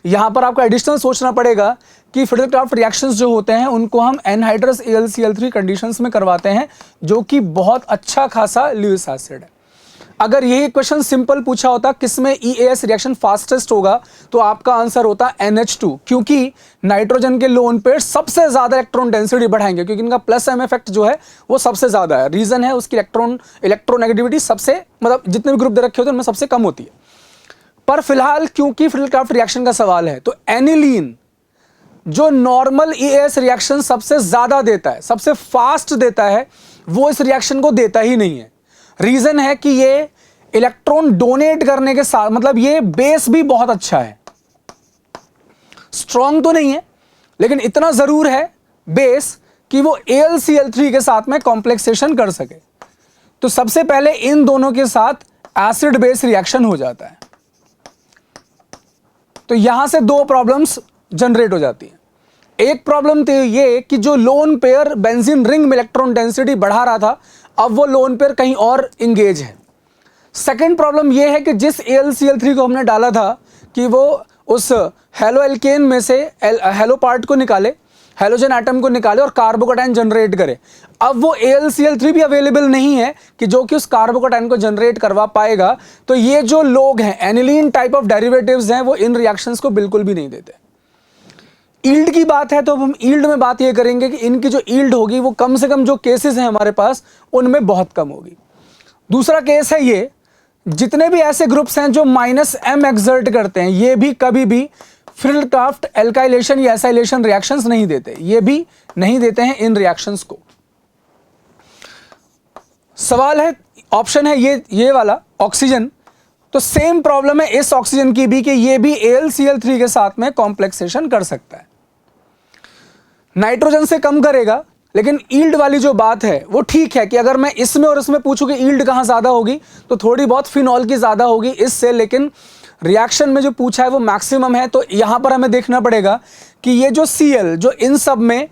यहां पर आपको एडिशनल सोचना पड़ेगा कि फिडेलक्राफ्ट रिएक्शंस जो होते हैं उनको हम एनहाइड्रस AlCl3 कंडीशंस में करवाते हैं, जो कि बहुत अच्छा खासा ल्यूइस एसिड है। अगर यही क्वेश्चन सिंपल पूछा होता किसमें EAS रिएक्शन फास्टेस्ट होगा तो आपका आंसर होता NH2, क्योंकि नाइट्रोजन के लोन पेयर सबसे ज्यादा इलेक्ट्रॉन डेंसिटी बढ़ाएंगे, क्योंकि इनका प्लस M इफेक्ट जो है वो सबसे ज्यादा है। रीजन है उसकी इलेक्ट्रोनेगेटिविटी सबसे, मतलब जितने भी ग्रुप दे रखे होते हैं उनमें सबसे कम होती है। पर फिलहाल क्योंकि फिडेलक्राफ्ट रिएक्शन का सवाल है तो एनिलीन जो नॉर्मल EAS रिएक्शन सबसे ज्यादा देता है, सबसे फास्ट देता है, वो इस रिएक्शन को देता ही नहीं है। रीजन है कि ये इलेक्ट्रॉन डोनेट करने के साथ, मतलब ये बेस भी बहुत अच्छा है, स्ट्रॉन्ग तो नहीं है लेकिन इतना जरूर है बेस कि वो AlCl3 के साथ में कॉम्प्लेक्सेशन कर सके। तो सबसे पहले इन दोनों के साथ एसिड बेस रिएक्शन हो जाता है। तो यहां से दो प्रॉब्लम्स जनरेट हो जाती हैं। एक प्रॉब्लम तो ये कि जो लोन पेयर बेंजीन रिंग में इलेक्ट्रॉन डेंसिटी बढ़ा रहा था अब वो लोन पेयर कहीं और इंगेज है। सेकंड प्रॉब्लम ये है कि जिस AlCl3 को हमने डाला था कि वो उस हेलो एल्केन में से हेलो पार्ट को निकाले हेलोजन एटम को निकाले और कार्बोकैटायन जनरेट करे। अब वो AlCl3 भी अवेलेबल नहीं है कि जो कि उस कार्बोकैटायन को जनरेट करवा पाएगा, तो ये जो लोग हैं, एनिलीन टाइप ऑफ डेरिवेटिव्स हैं, वो इन रिएक्शंस को बिल्कुल भी नहीं देते। ईल्ड की बात है तो अब हम ईल्ड में बात ये करेंगे कि इनकी जो ईल्ड होगी वो कम से कम जो केसेस हैं हमारे पास उनमें बहुत कम होगी। दूसरा केस है ये, जितने भी ऐसे ग्रुप्स हैं जो -M एक्सर्ट करते हैं, ये भी कभी भी फिल्डक्राफ्ट एल्काइलेशन या एसाइलेशन रिएक्शंस नहीं देते, ये भी नहीं देते हैं इन रिएक्शंस को। सवाल है, ऑप्शन है ये वाला ऑक्सीजन, तो सेम प्रॉब्लम है इस ऑक्सीजन की भी कि ये भी AlCl3 के साथ में कॉम्प्लेक्सेशन कर सकता है। नाइट्रोजन से कम करेगा, लेकिन ईल्ड वाली जो बात है वो ठीक है कि अगर मैं इसमें और इसमें पूछूं कि ईल्ड कहां ज्यादा होगी, तो थोड़ी बहुत फिनॉल की ज्यादा होगी इससे, लेकिन रिएक्शन में जो पूछा है वो मैक्सिमम है। तो यहां पर हमें देखना पड़ेगा कि ये जो Cl जो इन सब में,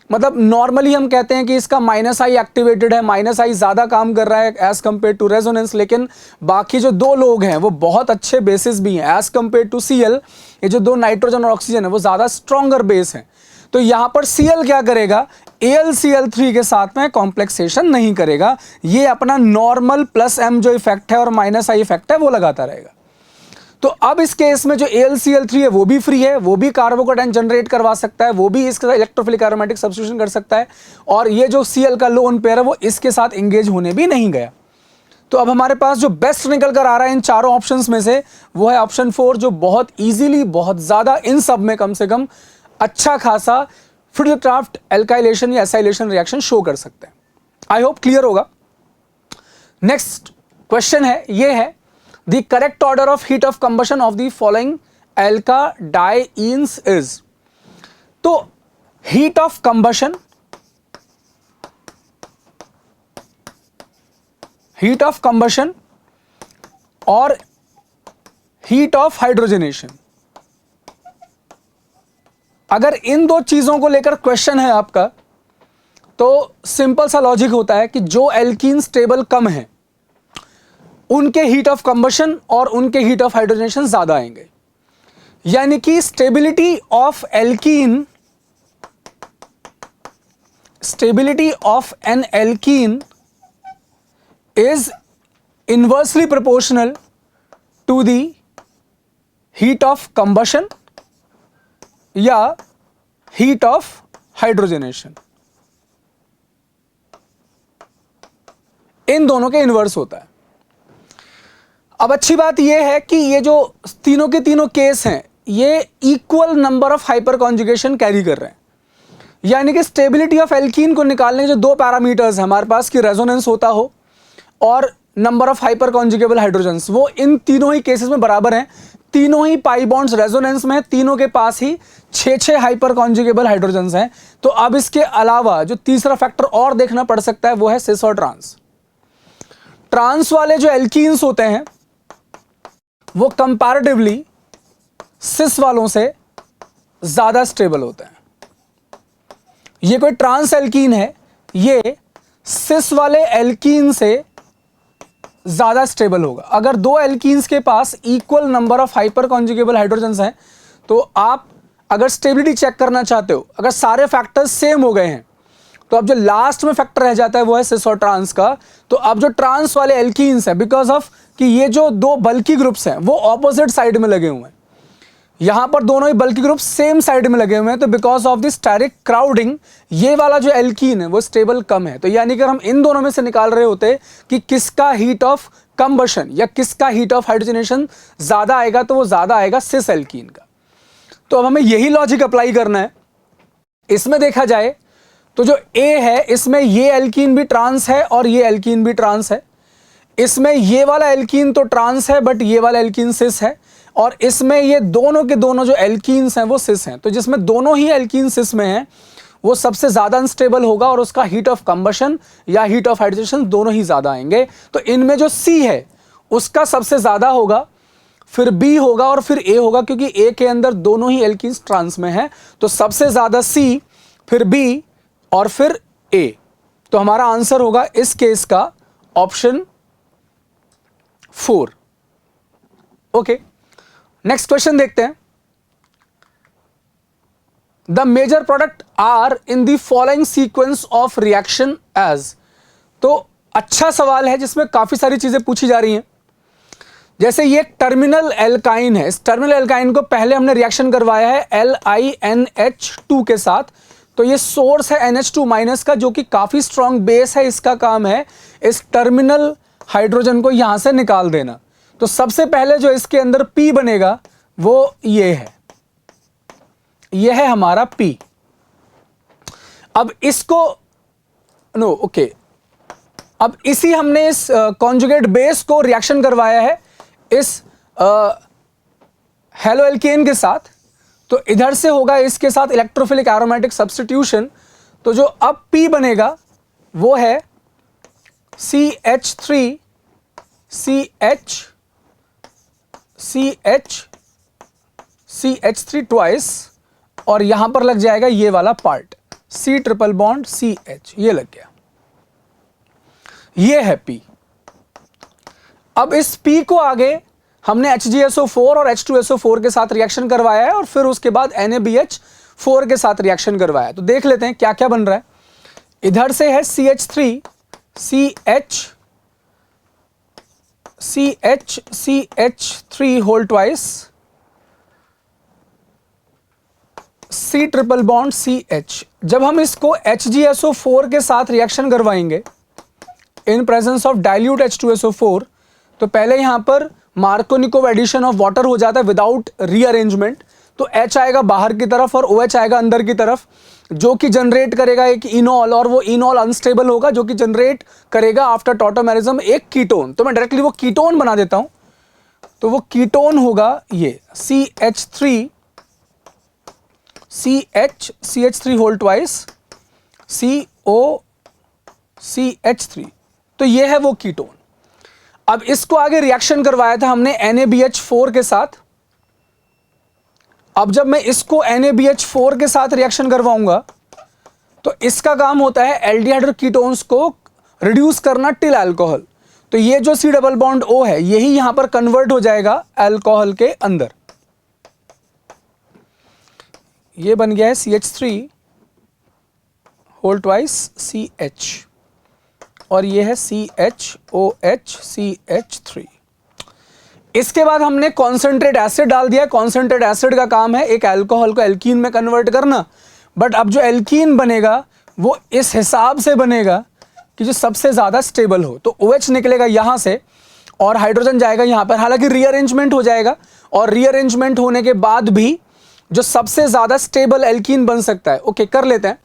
मतलब नॉर्मली हम कहते हैं कि इसका -I एक्टिवेटेड है, -I ज्यादा काम कर रहा है एज कंपेयर टू रेजोनेंस, लेकिन बाकी जो दो लोग हैं वो बहुत अच्छे बेसिस भी हैं एज कंपेयर टू Cl। ये जो दो नाइट्रोजन और ऑक्सीजन है वो ज्यादा स्ट्रॉन्गर बेस है। तो यहां पर Cl क्या करेगा, AlCl3 के साथ में कॉम्प्लेक्सेशन नहीं करेगा, ये अपना नॉर्मल +M जो इफेक्ट है और -I इफेक्ट है वो लगाता रहेगा। तो अब इस केस में जो AlCl3 है वो भी फ्री है, वो भी कार्बोकैटायन जनरेट करवा सकता है, वो भी इसके साथ इलेक्ट्रोफिलिक एरोमेटिक सब्स्टिट्यूशन कर सकता है, और ये जो Cl का लोन पेयर है वो इसके साथ इंगेज होने भी नहीं गया। तो अब हमारे पास जो बेस्ट निकल कर आ रहा है इन चारों ऑप्शंस में से वो है ऑप्शन 4, जो बहुत इजीली, बहुत ज्यादा इन सब में कम से कम अच्छा खासा फिल्डक्राफ्ट एल्काइलेशन या एसाइलेशन रिएक्शन शो कर सकते हैं। आई होप क्लियर होगा। नेक्स्ट क्वेश्चन है, ये है the correct order of heat of combustion of the following alkadienes is. तो heat of combustion, heat of combustion और हीट ऑफ हाइड्रोजनेशन, अगर इन दो चीजों को लेकर क्वेश्चन है आपका, तो सिंपल सा लॉजिक होता है कि जो एल्कीन स्टेबल कम है उनके हीट ऑफ कंबशन और उनके हीट ऑफ हाइड्रोजनेशन ज्यादा आएंगे। यानी कि stability of alkene, stability of an alkene is inversely proportional to the heat of combustion या हीट ऑफ हाइड्रोजनेशन, इन दोनों के इनवर्स होता है। अब अच्छी बात यह है कि ये जो तीनों के तीनों केस हैं ये equal number of hyper conjugation carry कर रहे हैं। यानी कि स्टेबिलिटी ऑफ एल्कीन को निकालने के जो दो पैरामीटर्स हैं हमारे पास, कि रेजोनेंस होता हो और number of hyper conjugable hydrogens, वो इन तीनों ही केसेस में बराबर हैं। तीनों ही पाई बॉन्ड्स रेजोनेंस में, तीनों के पास ही 6 हाइपर कॉन्जुगेबल हाइड्रोजन्स हैं। तो अब इसके अलावा जो तीसरा फैक्टर और देखना पड़ सकता है वो है सिस और ट्रांस। ट्रांस वाले जो एल्कीन्स होते हैं वो कंपैरेटिवली सिस वालों से ज्यादा स्टेबल होते हैं। ये कोई ट्रांस एल्कीन है, ये सिस वाले एल्कीन से ज्यादा स्टेबल होगा। अगर दो एल्कीन्स के पास equal number of hyper conjugable hydrogens हैं, तो आप अगर स्टेबिलिटी चेक करना चाहते हो, अगर सारे फैक्टर्स सेम हो गए हैं, तो अब जो लास्ट में फैक्टर रह जाता है वो है सिस और ट्रांस का। तो अब जो ट्रांस वाले एल्कीन्स है, बिकॉज ऑफ कि ये जो दो बल्की ग्रुप्स हैं वो ऑपोजिट साइड में लगे हुए हैं, यहां पर दोनों ही बल्की ग्रुप सेम साइड में लगे हुए हैं, तो because of the steric crowding ये वाला जो एल्कीन है वो स्टेबल कम है। तो यानी कि हम इन दोनों में से निकाल रहे होते कि किसका हीट ऑफ कंबशन या किसका हीट ऑफ हाइड्रोजनेशन ज्यादा आएगा, तो वो ज्यादा आएगा सिस एल्कीन का। तो अब हमें यही लॉजिक अप्लाई करना है। इसमें देखा जाए तो जो ए है इसमें ये एल्कीन भी ट्रांस है और ये एल्कीन भी ट्रांस है। इसमें ये वाला एल्कीन तो ट्रांस है बट ये वाला एल्कीन सिस है, और इसमें ये दोनों के दोनों जो एल्कीन्स हैं वो सिस हैं। तो जिसमें दोनों ही एल्कीन सिस में हैं वो सबसे ज्यादा अनस्टेबल होगा और उसका हीट ऑफ कंबशन या हीट ऑफ हाइड्रोजनेशन दोनों ही ज्यादा आएंगे। तो इनमें जो सी है उसका सबसे ज्यादा होगा, फिर बी होगा और फिर ए होगा, क्योंकि ए के अंदर दोनों ही एल्कीन्स ट्रांस में है। तो सबसे ज्यादा सी, फिर बी और फिर ए। तो हमारा आंसर होगा इस केस का ऑप्शन 4। ओके, नेक्स्ट क्वेश्चन देखते हैं। The major product are in the following sequence of reaction as. तो अच्छा सवाल है जिसमें काफी सारी चीजें पूछी जा रही हैं। जैसे ये टर्मिनल एल्काइन है, इस टर्मिनल एल्काइन को पहले हमने रिएक्शन करवाया है LiNH2 के साथ। तो ये सोर्स है NH2 माइनस का, जो कि काफी स्ट्रॉन्ग बेस है। इसका काम है इस टर्मिनल हाइड्रोजन को यहां से निकाल देना। तो सबसे पहले जो इसके अंदर P बनेगा वो ये है, ये है हमारा P। अब इसको अब इसी हमने इस कॉन्जुगेट बेस को रिएक्शन करवाया है इस हेलोएल्केन के साथ। तो इधर से होगा इसके साथ इलेक्ट्रोफिलिक एरोमेटिक सब्स्टिट्यूशन। तो जो अब P बनेगा वो है CH3 CH3 ट्वाइस, और यहां पर लग जाएगा ये वाला part C triple bond CH, ये लग गया, ये है P। अब इस P को आगे हमने HgSO4 और H2SO4 के साथ रिएक्शन करवाया है और फिर उसके बाद NaBH4 के साथ रिएक्शन करवाया है। तो देख लेते हैं क्या क्या बन रहा है। इधर से है CH3 CH3 whole twice C triple bond CH। जब हम इसको HgSO4 के साथ रिएक्शन करवाएंगे in presence of dilute H2SO4, तो पहले यहां पर मार्कोनिकोव एडिशन ऑफ वाटर हो जाता है विदाउट रीअरेंजमेंट। तो H आएगा बाहर की तरफ और OH आएगा अंदर की तरफ, जो कि जनरेट करेगा एक इनॉल, और वो इनॉल अनस्टेबल होगा जो कि जनरेट करेगा आफ्टर टॉटोमेरिज्म एक कीटोन। तो मैं डायरेक्टली वो कीटोन बना देता हूं। तो वो कीटोन होगा ये CH3 होल ट्वाइस COCH3। तो ये है वो कीटोन। अब इसको आगे रिएक्शन करवाया था हमने NaBH4 के साथ। अब जब मैं इसको NaBH4 के साथ रिएक्शन करवाऊंगा तो इसका काम होता है एल्डिहाइड कीटोन्स को रिड्यूस करना टिल अल्कोहल। तो ये जो C डबल बॉन्ड O है यही यहां पर कन्वर्ट हो जाएगा अल्कोहल के अंदर। ये बन गया है CH3 होल ट्वाइस CH, और ये है CHOH CH3। इसके बाद हमने कॉन्सेंट्रेट एसिड डाल दिया। कॉन्सेंट्रेट एसिड का काम है एक अल्कोहल को एल्कीन में कन्वर्ट करना। बट अब जो एल्कीन बनेगा वो इस हिसाब से बनेगा कि जो सबसे ज्यादा स्टेबल हो। तो OH निकलेगा यहां से और हाइड्रोजन जाएगा यहां पर। हालांकि रीअरेंजमेंट हो जाएगा, और रीअरेंजमेंट होने के बाद भी जो सबसे ज्यादा स्टेबल एल्कीन बन सकता है, ओके कर लेते हैं।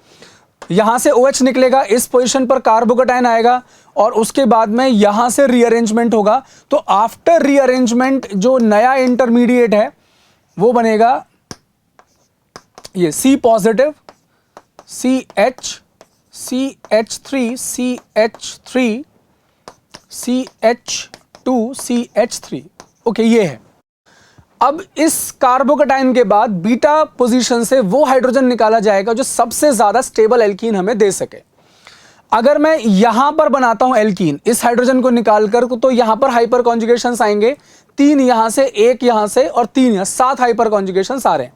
यहां से OH निकलेगा, इस पोजीशन पर कार्बोकेटाइन आएगा, और उसके बाद में यहां से रीअरेंजमेंट होगा। तो आफ्टर रीअरेंजमेंट जो नया इंटरमीडिएट है वो बनेगा ये C पॉजिटिव CH2CH3 ओके, ये है। अब इस कार्बोकेटाइन के बाद बीटा पोजीशन से वो हाइड्रोजन निकाला जाएगा जो सबसे ज्यादा स्टेबल एल्कीन हमें दे सके। अगर मैं यहां पर बनाता हूं एल्कीन, इस हाइड्रोजन को निकालकर, तो यहां पर हाइपर कॉन्जुगेशंस आएंगे, 3 यहां से, 1 यहां से और 3 यहां, 7 हाइपर कॉन्जुगेशंस आ रहे हैं।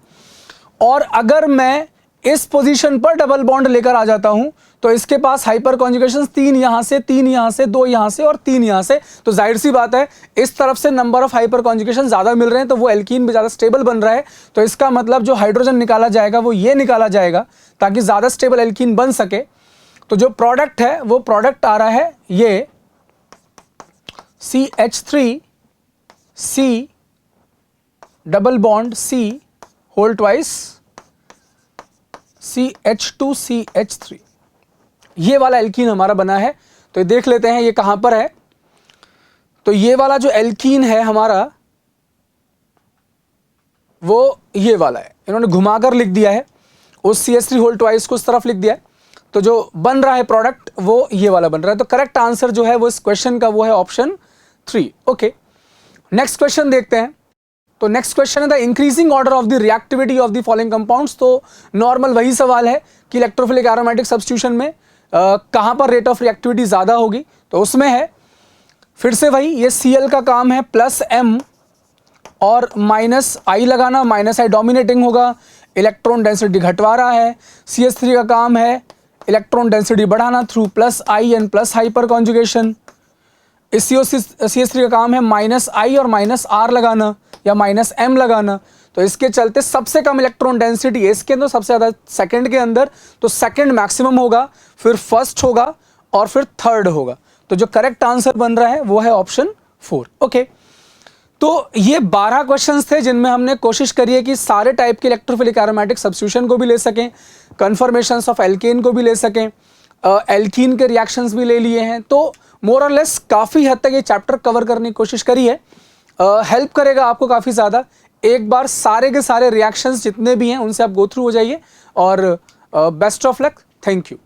और अगर मैं इस पोजीशन पर डबल बॉन्ड लेकर आ जाता हूं तो इसके पास हाइपर कॉन्जुगेशंस 3 यहां से, 3 यहां से, 2 यहां से और 3 यहां से। तो जाहिर सी बात है इस तरफ से नंबर ऑफ हाइपर कॉन्जुगेशन ज्यादा मिल रहे हैं, तो वो एल्कीन भी ज्यादा स्टेबल बन रहा है। तो इसका मतलब जो हाइड्रोजन निकाला जाएगा वो ये निकाला जाएगा ताकि ज्यादा स्टेबल एल्कीन बन सके। तो जो प्रोडक्ट है वो प्रोडक्ट आ रहा है ये CH3 C double bond C whole twice CH2 CH3, ये वाला एल्कीन हमारा बना है। तो ये देख लेते हैं ये कहां पर है। तो ये वाला जो एल्कीन है हमारा वो ये वाला है, इन्होंने घुमाकर लिख दिया है, उस CH3 होल ट्वाइस को उस तरफ लिख दिया है। तो जो बन रहा है प्रोडक्ट वो ये वाला बन रहा है। तो करेक्ट आंसर जो है वो इस क्वेश्चन का वो है ऑप्शन 3। ओके, नेक्स्ट क्वेश्चन देखते हैं। तो नेक्स्ट क्वेश्चन है the increasing order of the reactivity of the following compounds. तो नॉर्मल वही सवाल है कि इलेक्ट्रोफिलिक एरोमेटिक सब्स्टिट्यूशन में कहां पर रेट ऑफ रिएक्टिविटी ज्यादा होगी। तो उसमें है फिर से वही, ये Cl का काम है +M और -I लगाना, -I डोमिनेटिंग होगा। इलेक्ट्रॉन डेंसिटी घटवा रहा है, CH3 का काम है इलेक्ट्रॉन डेंसिटी बढ़ाना through plus I and plus hyperconjugation. इस CH3 का काम है माइनस आई और माइनस आर लगाना या माइनस एम लगाना। तो इसके चलते सबसे कम इलेक्ट्रॉन डेंसिटी है इसके अंदर, सबसे ज़्यादा सेकंड के अंदर, तो सेकंड मैक्सिमम होगा, फिर फर्स्ट होगा और फिर थर्ड होगा। तो जो करेक्ट आंसर बन रहा है वो है ऑप्शन 4। ओके, तो ये 12 क्वेश्चंस थे जिनमें हमने कोशिश करी है कि सारे टाइप के इलेक्ट्रोफिलिक एरोमेटिक सब्स्टिट्यूशन को भी ले सकें, कन्फर्मेशंस ऑफ एल्केन को भी ले सकें, एल्कीन के रिएक्शंस भी ले लिए हैं। तो मोर और लेस काफ़ी हद तक ये चैप्टर कवर करने की कोशिश करी है। हेल्प करेगा आपको काफ़ी ज़्यादा। एक बार सारे के सारे रिएक्शंस जितने भी हैं उनसे आप गो थ्रू हो जाइए और best of luck. Thank you.